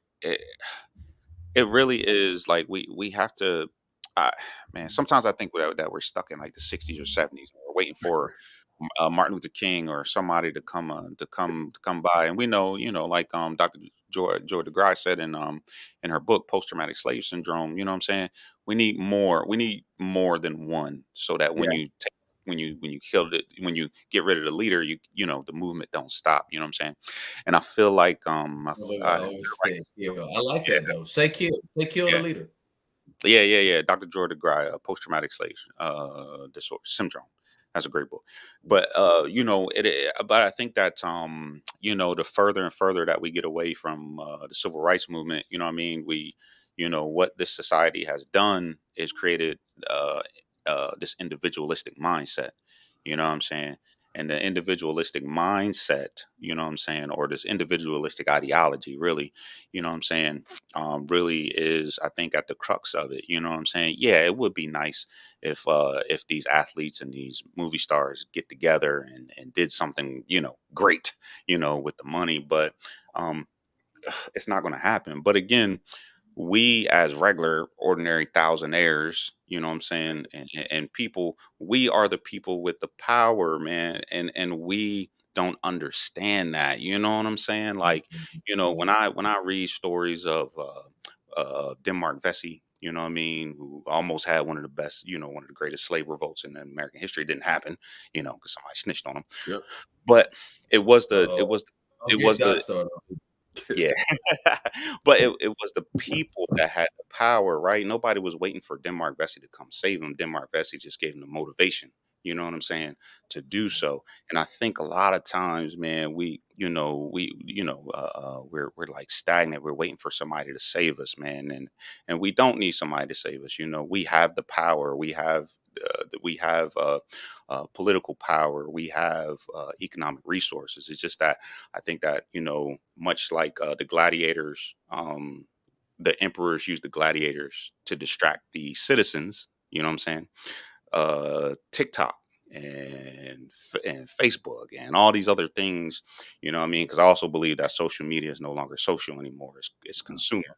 really is like we have to. Uh, man, sometimes I think that we're stuck in like the '60s or '70s. We're waiting for Martin Luther King or somebody to come by, and we know, you know, like Dr. Joy DeGrasse said in her book Post Traumatic Slave Syndrome. You know what I'm saying? We need more. We need more than one, so that when Yeah. you take when you kill it, when you get rid of the leader, you know the movement don't stop. You know what I'm saying? And I feel like I feel like Overstay, kill. I like that though. Say kill. Say kill the yeah. leader. Yeah. Dr. Joy DeGrasse, Post Traumatic Slave Disorder Syndrome. That's a great book. But you know, but I think that you know, the further and further that we get away from the civil rights movement, you know what I mean, you know, what this society has done is created uh this individualistic mindset. You know what I'm saying? And the individualistic mindset, you know what I'm saying, or this individualistic ideology, really, you know what I'm saying, really is, I think, at the crux of it. You know what I'm saying? Yeah, it would be nice if these athletes and these movie stars get together and did something, you know, great, you know, with the money, but um, it's not going to happen. But again, we as regular ordinary thousandaires, you know what I'm saying, and people, we are the people with the power, man, and we don't understand that. You know what I'm saying? Like, you know, when I read stories of Denmark Vesey, you know what I mean, who almost had one of the best, you know, one of the greatest slave revolts in American history. It didn't happen, you know, because somebody snitched on him. Yep. But it was Oh, it don't get was Doc the started. yeah. But it was the people that had the power, right? Nobody was waiting for Denmark Vesey to come save him. Denmark Vesey just gave him the motivation, you know what I'm saying, to do so. And I think a lot of times, man, we're like stagnant. We're waiting for somebody to save us, man. And we don't need somebody to save us. You know, we have the power. We have political power. We have economic resources. It's just that I think that, you know, much like the gladiators, the emperors used the gladiators to distract the citizens. You know what I'm saying? TikTok and Facebook and all these other things. You know what I mean? Because I also believe that social media is no longer social anymore. It's consumer.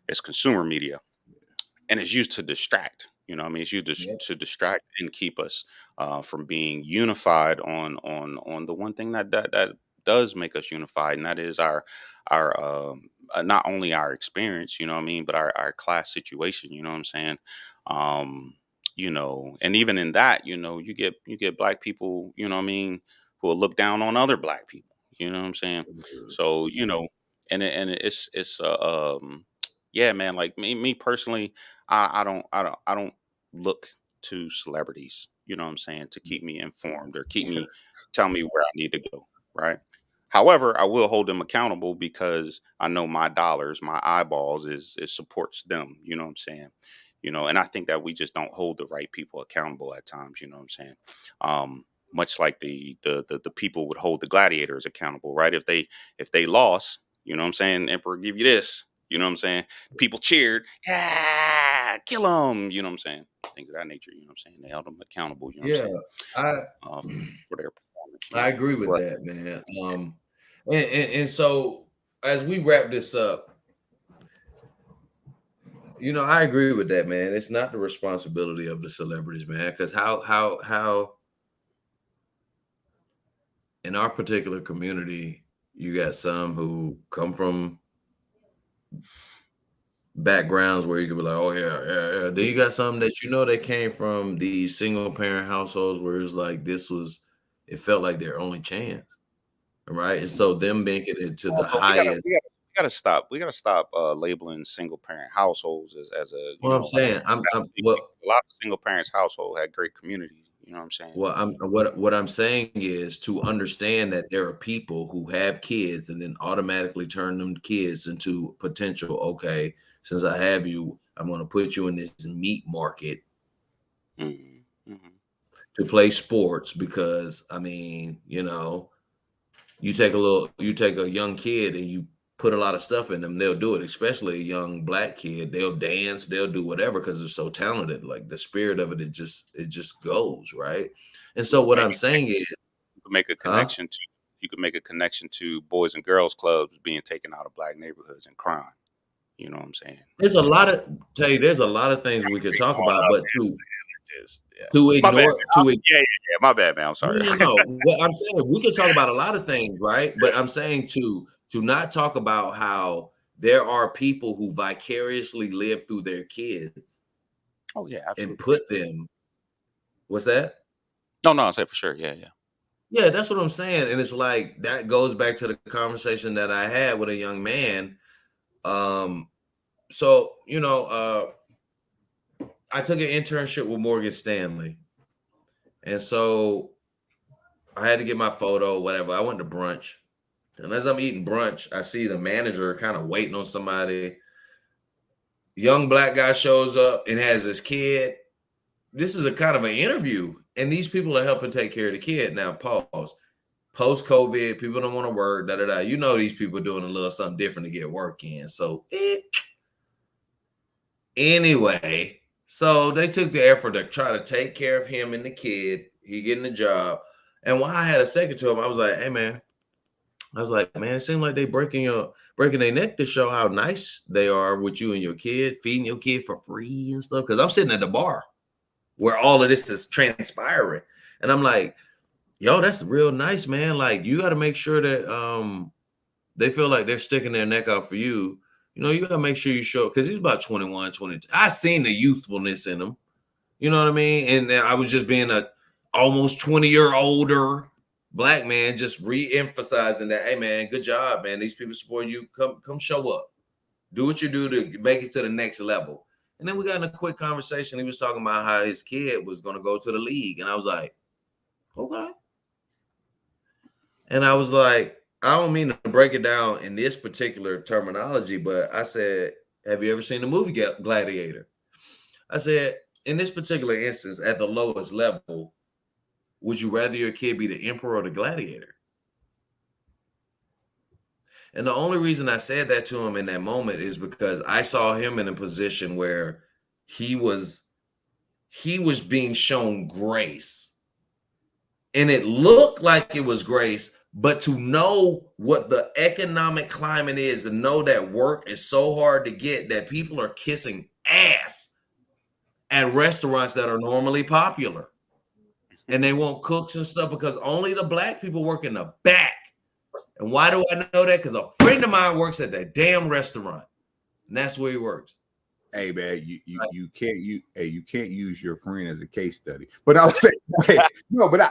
It's consumer media, and it's used to distract. You know what I mean? It's used Yep. to distract and keep us from being unified on the one thing that does make us unified, and that is our not only our experience, you know what I mean, but our class situation. You know what I'm saying? Um, you know, and even in that, you know, you get black people, you know what I mean, who will look down on other black people. You know what I'm saying? So you know, it's yeah, man. Like me personally, I don't look to celebrities, you know what I'm saying, to keep me informed or keep me tell me where I need to go, right? However, I will hold them accountable because I know my dollars, my eyeballs is supports them, you know what I'm saying? You know, and I think that we just don't hold the right people accountable at times, you know what I'm saying? Much like the people would hold the gladiators accountable, right? If they lost, you know what I'm saying, Emperor give you this, you know what I'm saying? People cheered, yeah, kill them, you know what I'm saying? Things of that nature, you know what I'm saying? They held them accountable, you know what I'm Yeah, saying? I Uh, for their performance, you I know. agree with But that, man. And so as we wrap this up, you know, I agree with that, man. It's not the responsibility of the celebrities, man, because how in our particular community, you got some who come from backgrounds where you could be like, oh yeah. Then you got some that they came from these single parent households where it's like it felt like their only chance, right? And so them making it to the But we gotta highest. we gotta stop. We gotta stop labeling single parent households as a What I'm saying, a lot of single parents household had great communities. You know what I'm saying? what I'm saying is to understand that there are people who have kids and then automatically turn them kids into potential. Okay, since I have you, I'm going to put you in this meat market Mm-hmm. to play sports because I mean, you take a young kid and you put a lot of stuff in them, they'll do it, especially a young black kid. They'll dance, they'll do whatever because they're so talented. Like the spirit of it just goes, right? And so what I'm saying is, You could make a huh? connection to boys and girls clubs being taken out of black neighborhoods and crime. You know what I'm saying? There's a lot of things we could talk about, but Yeah. to My bad. ignore Man. Yeah. My bad, man. I'm sorry. no. What I'm saying, we could talk about a lot of things, right? But I'm saying to not talk about how there are people who vicariously live through their kids Oh yeah, absolutely. and put them. What's that? No, I say for sure. Yeah. Yeah, that's what I'm saying. And it's like that goes back to the conversation that I had with a young man. So I took an internship with Morgan Stanley. And so I had to get my photo, whatever. I went to brunch. And as I'm eating brunch, I see the manager kind of waiting on somebody. Young black guy shows up and has his kid. This is a kind of an interview. And these people are helping take care of the kid. Now, pause. Post-COVID, people don't want to work, You know these people doing a little something different to get work in. So, anyway, so they took the effort to try to take care of him and the kid. He getting the job. And while I had a second to him, I was like, hey, man. Man, it seems like they breaking their neck to show how nice they are with you and your kid, feeding your kid for free and stuff. Because I'm sitting at the bar where all of this is transpiring. And I'm like, yo, that's real nice, man. Like, you got to make sure that they feel like they're sticking their neck out for you. You got to make sure you show, because he's about 21, 22. I seen the youthfulness in him. You know what I mean? And I was just being a almost 20-year older black man, just re-emphasizing that, hey, man, good job, man. These people support you. Come show up. Do what you do to make it to the next level. And then we got in a quick conversation. He was talking about how his kid was going to go to the league. And I was like, okay. And I was like, I don't mean to break it down in this particular terminology, but I said, have you ever seen the movie Gladiator? I said, in this particular instance, at the lowest level, would you rather your kid be the emperor or the gladiator? And the only reason I said that to him in that moment is because I saw him in a position where he was being shown grace. And it looked like it was grace, but to know what the economic climate is, to know that work is so hard to get that people are kissing ass at restaurants that are normally popular. And they want cooks and stuff because only the black people work in the back. And why do I know that? Because a friend of mine works at that damn restaurant. And that's where he works. Hey man, you can't use your friend as a case study. But I was saying, no. But I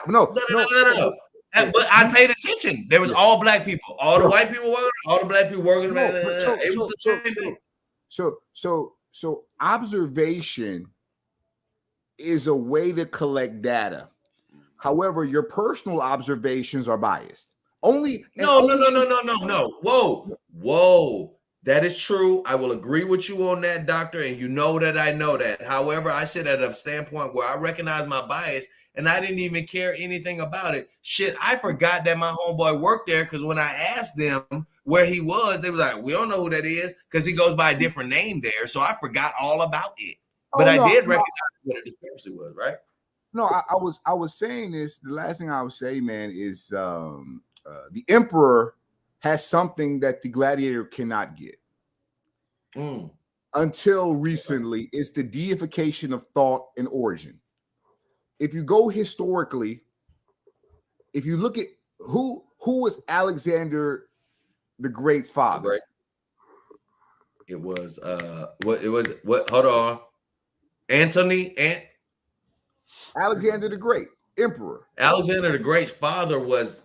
paid attention. There was all black people, all the white people working, all the black people working. It was the same thing. So observation is a way to collect data. However, your personal observations are biased. No. Whoa. That is true. I will agree with you on that, doctor. And you know that I know that. However, I sit at a standpoint where I recognize my bias and I didn't even care anything about it. Shit, I forgot that my homeboy worked there because when I asked them where he was, they was like, we don't know who that is because he goes by a different name there. So I forgot all about it. But I did recognize what a discrepancy was, right? No, I was saying this. The last thing I would say, man, is the emperor has something that the gladiator cannot get. Until recently, it's the deification of thought and origin. If you go historically, if you look at who was Alexander the Great's father, It was what hold on. Alexander the Great, emperor. Alexander the Great's father was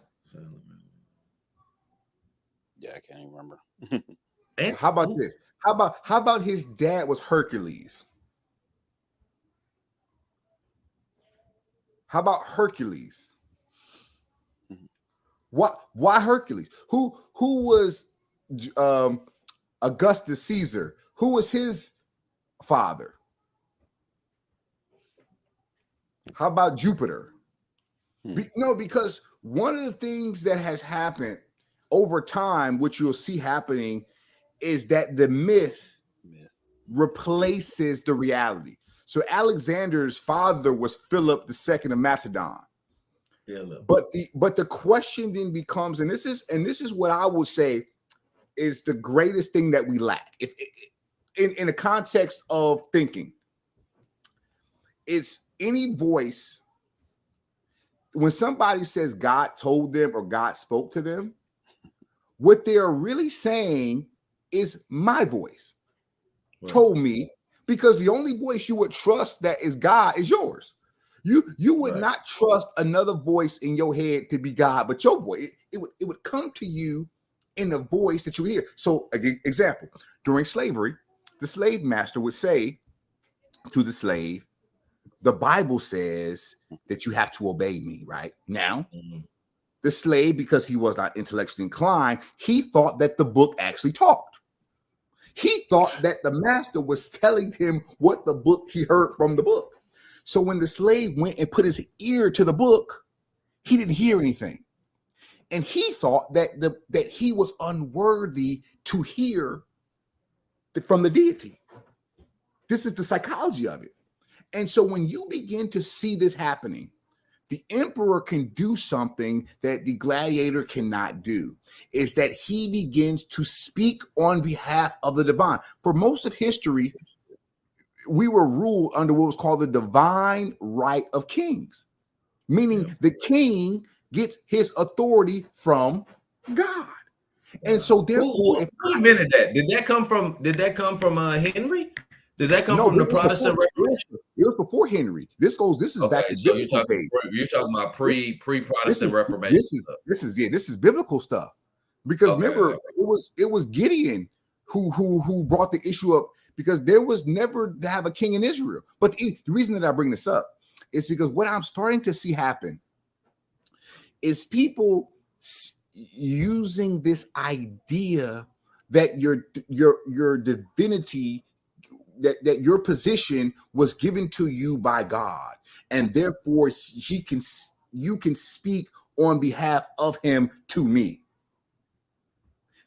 Yeah, I can't even remember. How about this? How about his dad was Hercules? How about Hercules? Why Hercules? Who was Augustus Caesar? Who was his father? How about Jupiter? No, because one of the things that has happened over time, which you'll see happening, is that the myth replaces the reality. So Alexander's father was Philip II of Macedon. Yeah, but the question then becomes, and this is what I would say is the greatest thing that we lack, if in the context of thinking, it's any voice. When somebody says God told them or God spoke to them, what they're really saying is my voice told me, because the only voice you would trust that is God is yours. You would not trust another voice in your head to be God, but your voice, it would come to you in the voice that you hear. So, example, during slavery, the slave master would say to the slave, the Bible says that you have to obey me, right? Now, the slave, because he was not intellectually inclined, he thought that the book actually talked. He thought that the master was telling him what the book he heard from the book. So when the slave went and put his ear to the book, he didn't hear anything. And he thought that he was unworthy to hear from the deity. This is the psychology of it. And so when you begin to see this happening, the emperor can do something that the gladiator cannot do, is that he begins to speak on behalf of the divine. For most of history, we were ruled under what was called the divine right of kings, meaning the king gets his authority from God. And so therefore, who invented that? Did that come from Henry? Did that come from the Protestant Revolution? It was before Henry. This is Okay, back to so biblical days. you're talking about pre-Protestant Reformation. This is biblical stuff. Because remember, it was Gideon who brought the issue up, because there was never to have a king in Israel. But the reason that I bring this up is because what I'm starting to see happen is people using this idea that your divinity, that your position was given to you by God, and therefore you can speak on behalf of him to me.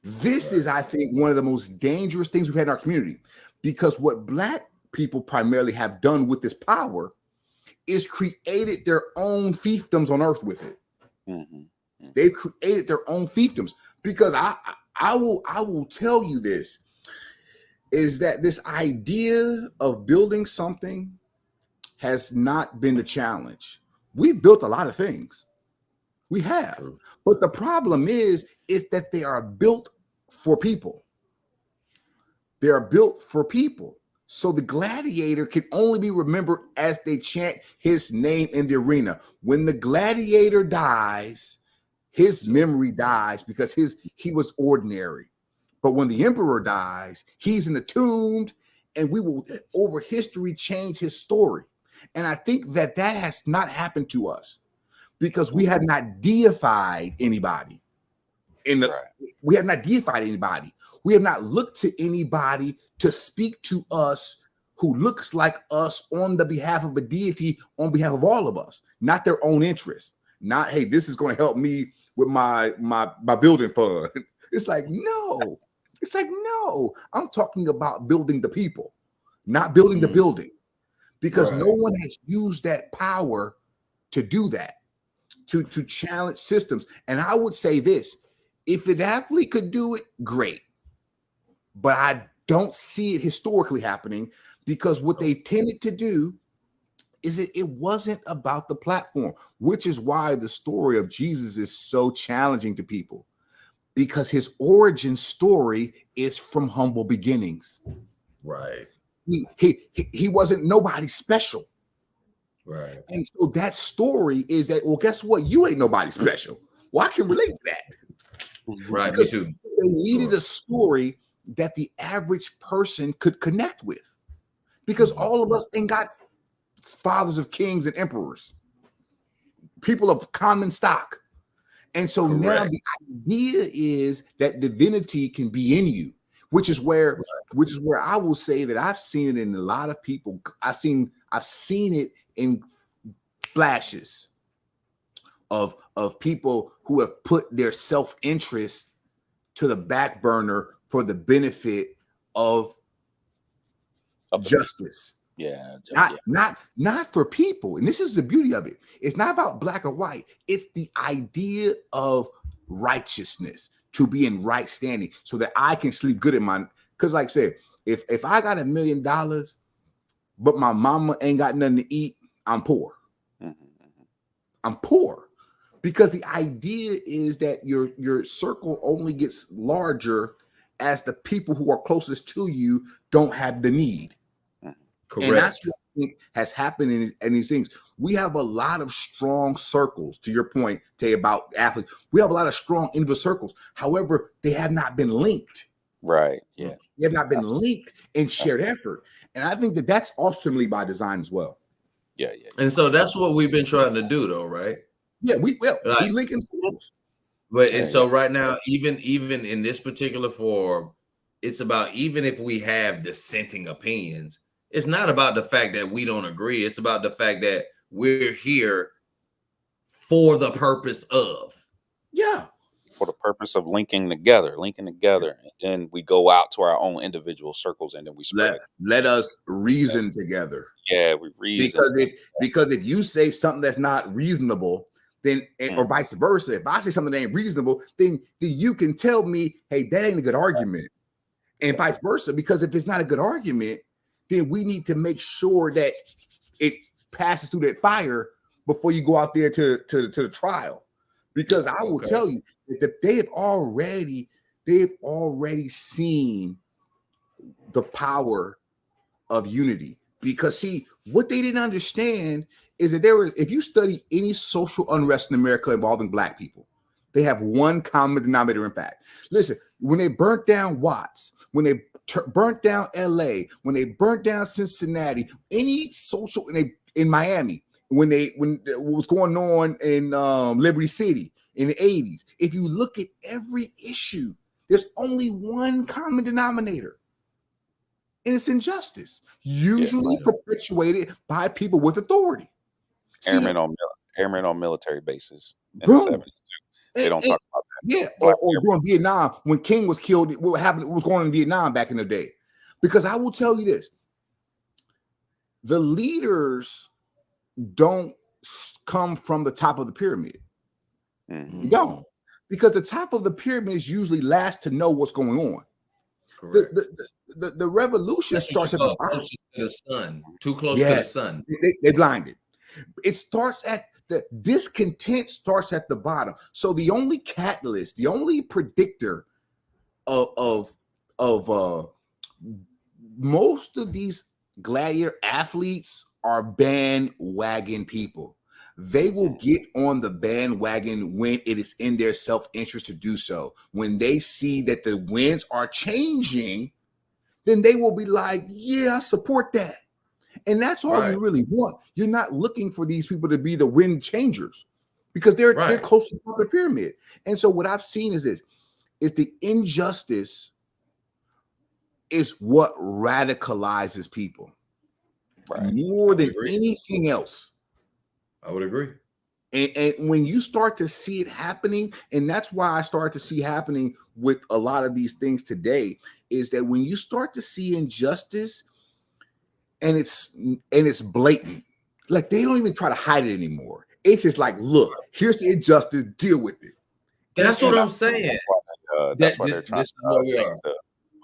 This is, I think, one of the most dangerous things we've had in our community, because what Black people primarily have done with this power is created their own fiefdoms on earth with it. They've created their own fiefdoms, because I will tell you this, is that this idea of building something has not been the challenge. We've built a lot of things. We have. But the problem is that they are built for people. They are built for people. So the gladiator can only be remembered as they chant his name in the arena. When the gladiator dies, his memory dies because he was ordinary. But when the emperor dies, he's entombed, and we will over history change his story. And I think that has not happened to us, because we have not deified anybody. We have not deified anybody. We have not looked to anybody to speak to us who looks like us on the behalf of a deity, on behalf of all of us, not their own interest. Not, hey, this is going to help me with my building fund. It's like, no. It's like, no. I'm talking about building the people, not building the building, because no one has used that power to do that, to challenge systems. And I would say this: if an athlete could do it, great. But I don't see it historically happening, because what they tended to do is it wasn't about the platform, which is why the story of Jesus is so challenging to people. because his origin story is from humble beginnings. Right. He wasn't nobody special. Right. And so that story is that, well, guess what? You ain't nobody special. Well, I can relate to that. Right. Because Me too. they needed a story that the average person could connect with. Because all of us ain't got fathers of kings and emperors, people of common stock. And so now the idea is that divinity can be in you, which is where I will say that I've seen it in a lot of people. I've seen it in flashes of people who have put their self-interest to the back burner for the benefit of justice. Yeah. Not for people. And this is the beauty of it. It's not about black or white. It's the idea of righteousness, to be in right standing so that I can sleep good in my, because like I said, if I got $1 million, but my mama ain't got nothing to eat, I'm poor. I'm poor. Because the idea is that your circle only gets larger as the people who are closest to you don't have the need. Correct. And that's what I think has happened in these things. We have a lot of strong circles, to your point, Tay, about athletes. We have a lot of strong individual circles. However, they have not been linked. Right. Yeah. They have not been linked in shared effort. And I think that that's ultimately by design as well. Yeah. And so that's what we've been trying to do, though, right? Yeah, we link in circles. But and so right now, even in this particular forum, it's about, even if we have dissenting opinions, it's not about the fact that we don't agree. It's about the fact that we're here for the purpose of. Yeah. For the purpose of linking together. And then we go out to our own individual circles and then we spread. Let us reason together. Yeah, we reason. Because if you say something that's not reasonable, then or vice versa, if I say something that ain't reasonable, then you can tell me, hey, that ain't a good argument. And vice versa, because if it's not a good argument, then we need to make sure that it passes through that fire before you go out there to the trial. Because I will tell you that they've already seen the power of unity. Because see, what they didn't understand is that if you study any social unrest in America involving black people, they have one common denominator. In fact, listen, when they burnt down Watts, when they burnt down LA, when they burnt down Cincinnati, any social in Miami, when what was going on in Liberty City in the 80s, if you look at every issue, there's only one common denominator, and it's injustice, usually perpetuated by people with authority. Airmen on military bases in the 70s. They don't talk about that. Yeah, or during Vietnam, when King was killed, what was going on in Vietnam back in the day. Because I will tell you this, the leaders don't come from the top of the pyramid. Mm-hmm. You don't. Because the top of the pyramid is usually last to know what's going on. The revolution starts at the bottom. To the sun. Too close to the sun. They blinded. It starts at the discontent starts at the bottom. So the only catalyst, the only predictor of most of these gladiator athletes are bandwagon people. They will get on the bandwagon when it is in their self-interest to do so. When they see that the winds are changing, then they will be like, yeah, I support that. And that's all you really want. You're not looking for these people to be the wind changers because they're close to the pyramid. And so what I've seen is this, is the injustice is what radicalizes people more than anything else. I would agree. And when you start to see it happening, and that's why I start to see happening with a lot of these things today, is that when you start to see injustice and it's blatant, like they don't even try to hide it anymore. It's just like, look, here's the injustice, deal with it. That's what I'm saying. That's why they're trying to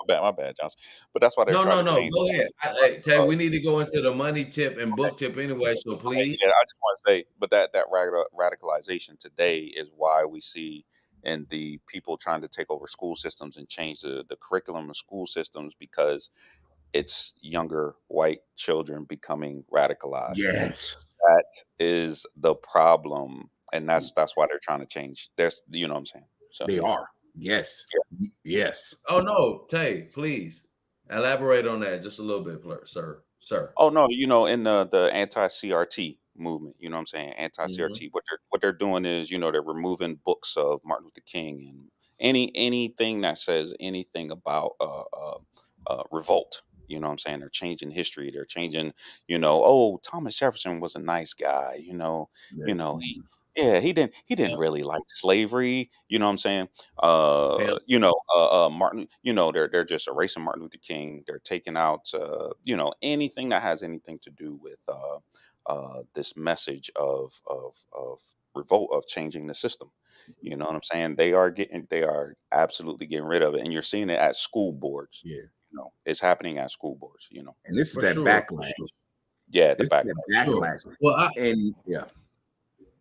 my bad, Johnson. But that's why they're trying to change. Go ahead. Tay, we need to go into the money tip and book tip anyway, so please. Yeah, I just want to say, but that radicalization today is why we see and the people trying to take over school systems and change the curriculum of school systems because it's younger white children becoming radicalized. Yes, That is the problem, and that's why they're trying to change. There's, you know what I'm saying? So they are. Yes, yes. Oh no, Tay, please elaborate on that just a little bit, sir. Sir. oh no, in the anti-CRT movement, you know what I'm saying? Hmm. Anti-CRT. What they're doing is, they're removing books of Martin Luther King and anything that says anything about revolt. You know what I'm saying? They're changing history. They're changing, oh, Thomas Jefferson was a nice guy, he he didn't really like slavery, you know what I'm saying? Pimp. Martin, they're just erasing Martin Luther King. They're taking out anything that has anything to do with this message of revolt, of changing the system. You know what I'm saying? They are absolutely getting rid of it. And you're seeing it at school boards. Yeah. It's happening at school boards, And this is For that sure. backlash. Yeah, the This is back that Sure. backlash. Well, And yeah,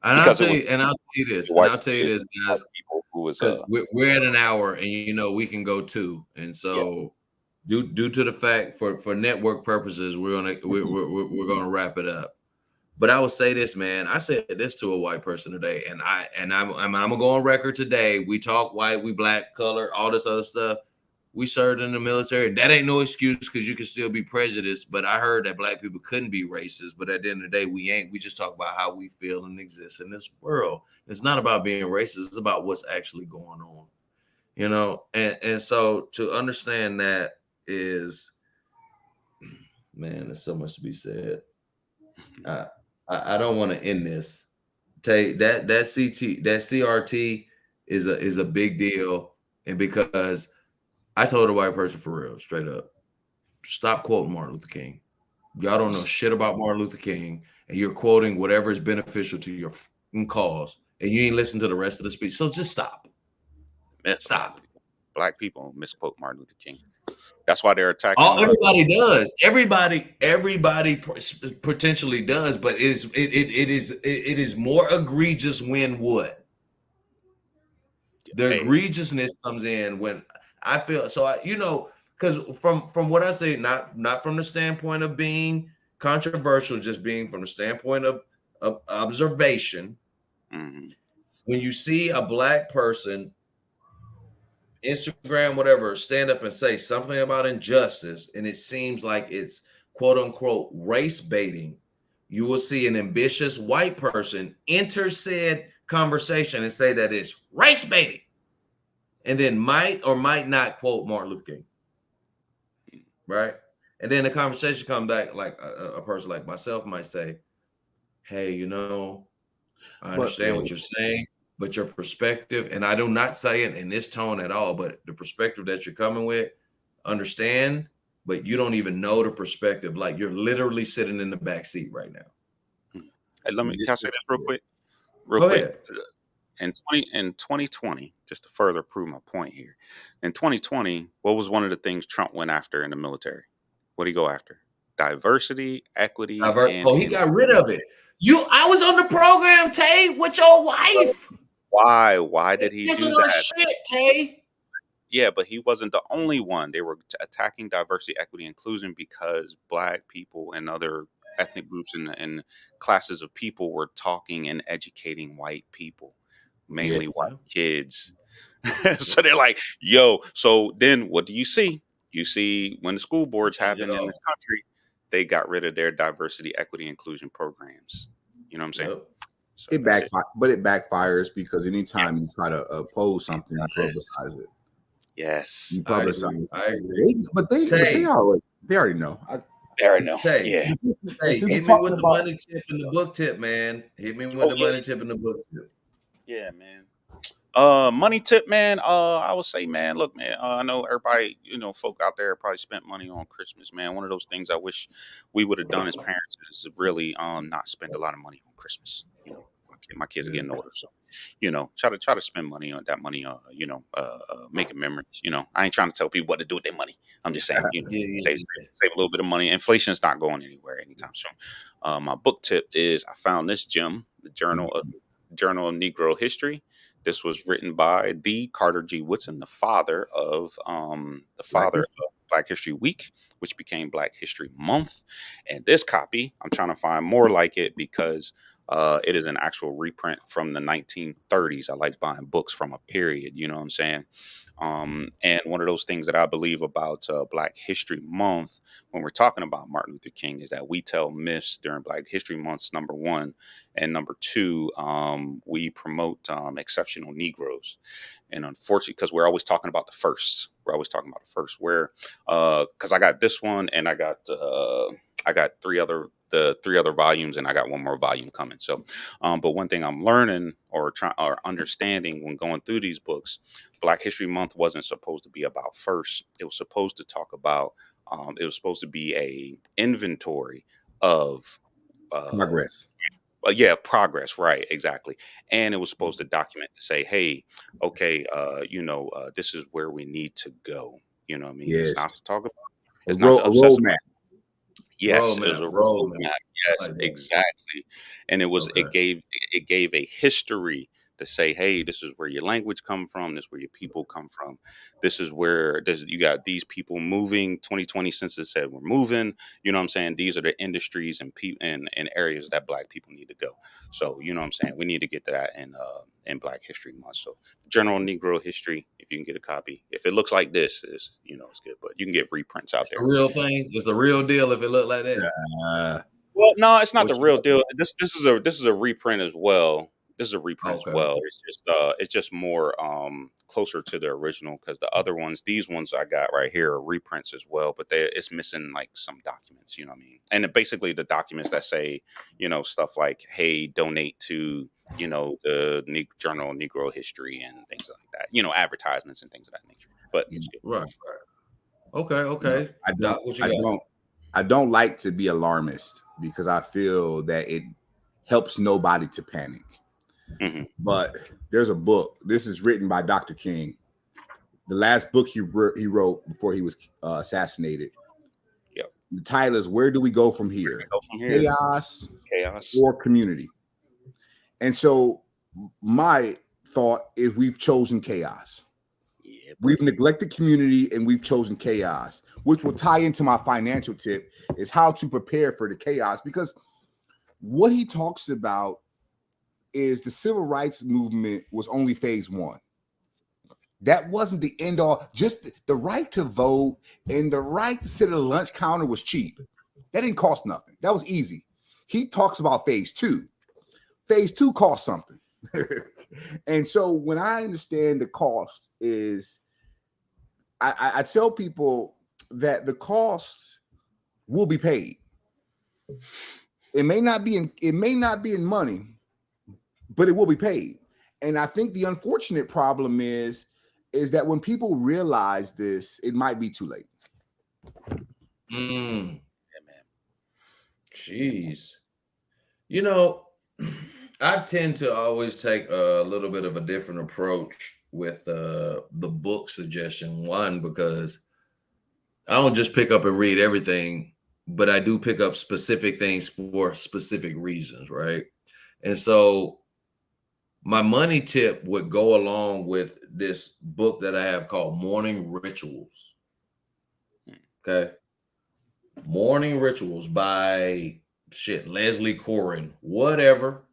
and because it was I'll tell you this, white guys, people who was because we're at an hour, and we can go two, and yeah. so due to the fact for network purposes, we're gonna wrap it up. But I will say this, man. I said this to a white person today, and I'm gonna go on record today. We talk white, we black, color, all this other stuff. We served in the military, and that ain't no excuse because you can still be prejudiced. But I heard that black people couldn't be racist, but at the end of the day, we ain't. We just talk about how we feel and exist in this world. It's not about being racist. It's about what's actually going on, And so to understand that is, man, there's so much to be said. I don't want to end this. Take that CRT is a big deal, and because I told a white person for real, straight up, stop quoting Martin Luther King. Y'all don't know shit about Martin Luther King, and you're quoting whatever is beneficial to your cause, and you ain't listen to the rest of the speech. So just stop. Stop. Black people misquote Martin Luther King. That's why they're attacking. Everybody does. Everybody potentially does, but it is more egregious when what? The egregiousness comes in when I feel so. Because from what I say, not from the standpoint of being controversial, just being from the standpoint of observation. Mm-hmm. When you see a black person, Instagram, whatever, stand up and say something about injustice, and it seems like it's quote unquote race baiting, you will see an ambitious white person enter said conversation and say that it's race baiting, and then might or might not quote Martin Luther King. Right? And then the conversation come back like a person like myself might say, hey, I understand what you're saying, but your perspective, and I do not say it in this tone at all, but the perspective that you're coming with, understand, but you don't even know the perspective. Like you're literally sitting in the back seat right now. Hey, can I say this real quick? Go ahead. In 2020, just to further prove my point here, in 2020, what was one of the things Trump went after in the military? What did he go after? Diversity, equity, he got rid of it. I was on the program, Tay, with your wife. Why did he do that? Shit, Tay. Yeah, but he wasn't the only one. They were attacking diversity, equity, inclusion because black people and other ethnic groups and classes of people were talking and educating white people, mainly white kids. So they're like, yo, so then what do you see? You see when the school boards happen in this country, they got rid of their diversity, equity, inclusion programs. You know what I'm saying? Yep. So it backfires because anytime you try to oppose something, you publicize it. Yes, you publicize. I agree. But they already know. They already know. Tay, yeah. Hey, hit me with the money tip and the book tip, man. Hit me with the money tip and the book tip. Yeah, man. Money tip, man. I would say, man, look, man, I know everybody, folk out there probably spent money on Christmas, man. One of those things I wish we would have done as parents is really not spend a lot of money on Christmas. My kids are getting older, so try to spend money on that money, making memories. I ain't trying to tell people what to do with their money. I'm just saying, save a little bit of money. Inflation is not going anywhere anytime soon. My book tip is I found this gem, the Journal of Negro History. This was written by the Carter G. Woodson, the father of Black history. Black History Week, which became Black History Month. And this copy, I'm trying to find more like it because it is an actual reprint from the 1930s. I like buying books from a period, you know what I'm saying? And one of those things that I believe about Black History Month, when we're talking about Martin Luther King, is that we tell myths during Black History Months, number one. And number two, we promote exceptional Negroes. And unfortunately, because we're always talking about the first, where, because I got this one and I got the three other volumes, and I got one more volume coming. So, but one thing I'm learning or understanding when going through these books, Black History Month wasn't supposed to be about first. It was supposed to talk about, it was supposed to be a inventory of Progress. yeah, progress, right, exactly. And it was supposed to document to say, hey, okay, this is where we need to go. You know what I mean? It's not Yes. to talk about, A it's not to obsess roadmap. Yes, it was a Roadmap. roadmap. Yes, Like that. exactly. And Okay. it gave a history to say, hey, this is where your language come from, this is where your people come from. This is where you got these people moving. 2020 census said we're moving. You know what I'm saying? These are the industries and and areas that Black people need to go. So, you know what I'm saying? We need to get to that in Black History Month. So General Negro History, if you can get a copy. If it looks like this, it's good. But you can get reprints out The there. real thing is the real deal if it looked like that. Uh, Well, no, it's not What the you real got? deal. This is a reprint as well. This is a reprint as Okay. well. It's just more closer to the original because the other ones, these ones I got right here are reprints as well, but it's missing like some documents, you know what I mean? And basically the documents that say, stuff like, hey, donate to, the Journal of Negro History and things like that. Advertisements and things of that nature. But you it's good. Right. Okay. know, Okay. I don't. Doc, what you I got? don't. I don't like to be alarmist because I feel that it helps nobody to panic. Mhm. But there's a book. This is written by Dr. King. The last book he wrote before he was assassinated. Yep. The title is "Where Do We Go From Here? Go from here. Chaos Chaos. or Community?" And so my thought is we've chosen chaos. Yeah, We've neglected community and we've chosen chaos, which will tie into my financial tip is how to prepare for the chaos. Because what he talks about is the civil rights movement was only phase one. That wasn't the end all. Just the right to vote and the right to sit at a lunch counter was cheap. That didn't cost nothing. That was easy. He talks about phase two. Phase two cost something. And so when I understand the cost is, I tell people that the cost will be paid. It may not be in money, but it will be paid. And I think the unfortunate problem is that when people realize this, it might be too late. Mm, yeah, man. jeez. I tend to always take a little bit of a different approach with the book suggestion. One, because I don't just pick up and read everything, but I do pick up specific things for specific reasons, right? And so my money tip would go along with this book that I have called Morning Rituals. Okay. Morning Rituals by Leslie Corin, whatever.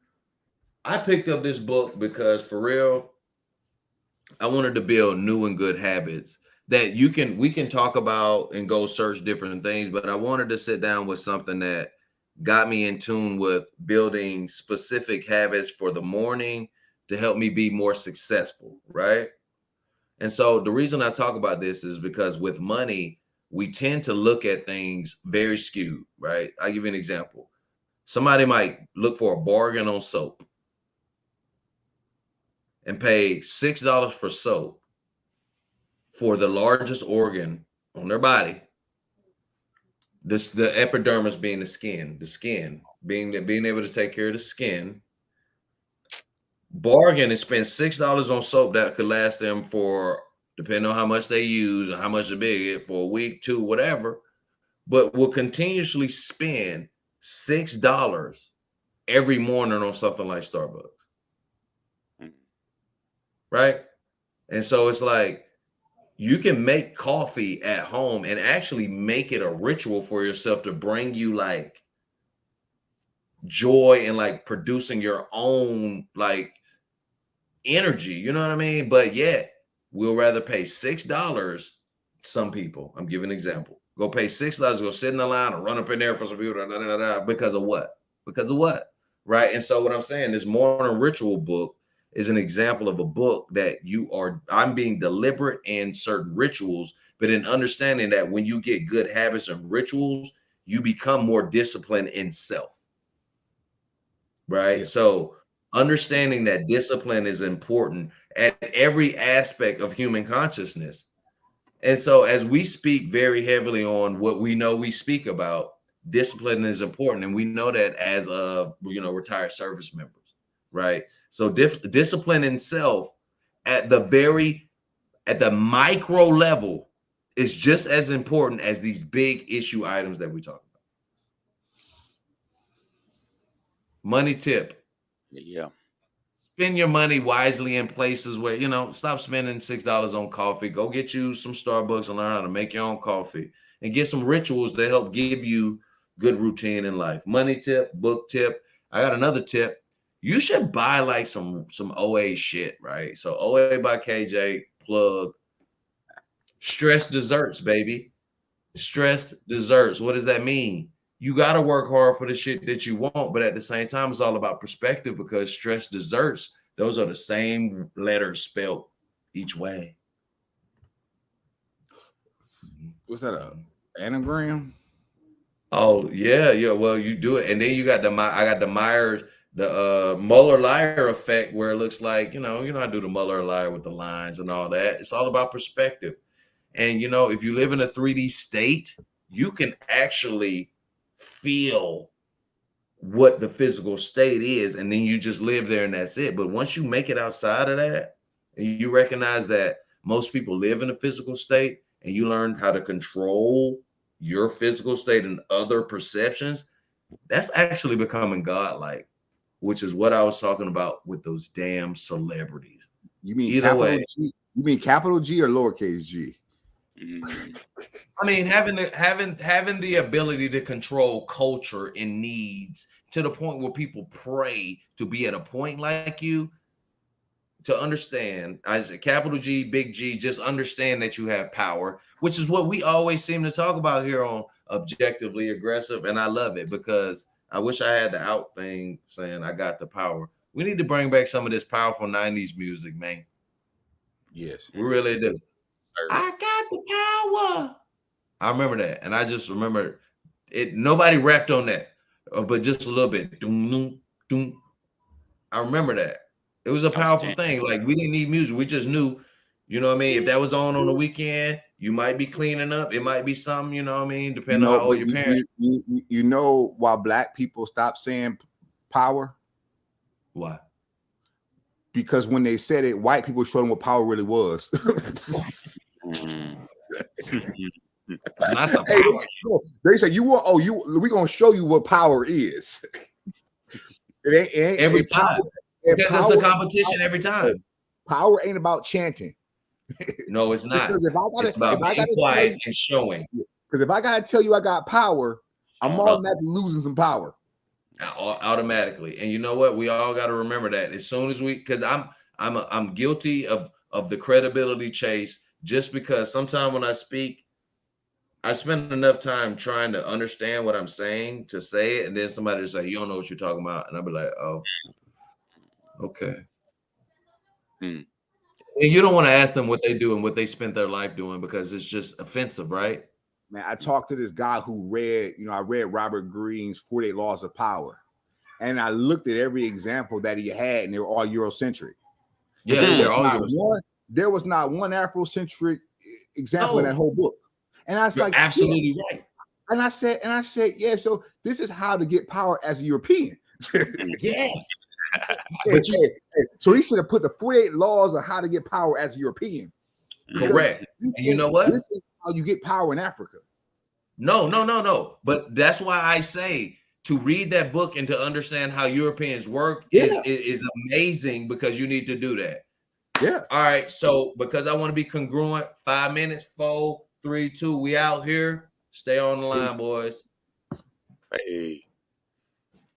I picked up this book because for real, I wanted to build new and good habits that we can talk about and go search different things, but I wanted to sit down with something that got me in tune with building specific habits for the morning to help me be more successful, right? And so the reason I talk about this is because with money, we tend to look at things very skewed, right? I'll give you an example. Somebody might look for a bargain on soap and pay $6 for soap for the largest organ on their body. The epidermis being the skin being able to take care of the skin. Bargain and spend $6 on soap that could last them for, depending on how much they use and how much the big for a week, two, whatever, but will continuously spend $6 every morning on something like Starbucks. Mhm. right? And so it's like you can make coffee at home and actually make it a ritual for yourself to bring you like joy and like producing your own like energy, you know what I mean? But yet we'll rather pay $6. Some people, I'm giving an example, go pay $6, go sit in the line or run up in there for some people, because of what? Because of what? Right. And so what I'm saying, this morning ritual book is an example of a book that I'm being deliberate in certain rituals, but in understanding that when you get good habits and rituals, you become more disciplined in self. Right. Yeah. So understanding that discipline is important at every aspect of human consciousness. And so as we speak very heavily on what we know we speak about, discipline is important. And we know that as of, retired service members, right? So discipline in self at the micro level is just as important as these big issue items that we talk about. Money tip. Yeah. Spend your money wisely in places where, stop spending $6 on coffee. Go get you some Starbucks and learn how to make your own coffee and get some rituals that help give you good routine in life. Money tip, book tip. I got another tip. You should buy like some OA shit, right? So OA by KJ, plug. Stress desserts, baby. Stress desserts. What does that mean? You got to work hard for the shit that you want, but at the same time, it's all about perspective, because stress desserts, those are the same letters spelled each way. What's that, a anagram? Oh, yeah. Well, you do it. And then I got the Myers, the Muller-Lyer effect, where it looks like, I do the Muller-Lyer with the lines and all that. It's all about perspective. And, if you live in a 3D state, you can actually feel what the physical state is, and then you just live there and that's it. But once you make it outside of that, and you recognize that most people live in a physical state, and you learn how to control your physical state and other perceptions, that's actually becoming godlike, which is what I was talking about with those damn celebrities. You mean either way? G? You mean capital G or lowercase g? I mean, having the ability to control culture and needs to the point where people pray to be at a point like you, to understand, I said capital G, big G, just understand that you have power, which is what we always seem to talk about here on Objectively Aggressive. And I love it, because I wish I had the out thing saying I got the power. We need to bring back some of this powerful 90s music, man. Yes, we really do. I got the power. I remember that, and I just remember it. Nobody rapped on that, but just a little bit. Doom, doom. I remember that. It was a powerful thing. Like, we didn't need music. We just knew, you know what I mean? If that was on the weekend, you might be cleaning up. It might be something, you know what I mean? Depending on how old your parents. You know why black people stopped saying power? Why? Because when they said it, white people showed them what power really was. Not the power. They say we're gonna show you what power is. It ain't every time. Because it's a competition every time. Power ain't about chanting. No, it's not. Because it's about being quiet and showing. Because if I gotta tell you I got power, I'm automatically losing some power. Automatically. And you know what? We all got to remember that as soon as because I'm guilty of the credibility chase, just because sometimes when I speak, I spend enough time trying to understand what I'm saying to say it, and then somebody will say, "You don't know what you're talking about," and I'll be like, "Oh, okay." And you don't want to ask them what they do and what they spent their life doing, because it's just offensive, right? Man, I talked to this guy who I read Robert Greene's 48 Laws of Power, and I looked at every example that he had, and they were all Eurocentric. Yeah, they're all Eurocentric. There was not one Afrocentric example in that whole book. And I was like, absolutely right. And I said, yeah, so this is how to get power as a European. Yes. So he should have put the 48 laws of how to get power as a European. Correct. And you know what? This is how you get power in Africa. No. But that's why I say to read that book and to understand how Europeans work is amazing, because you need to do that. Yeah. All right. So because I want to be congruent, 5 minutes, 4, 3, 2, we out here. Stay on the line, Peace. boys. Hey.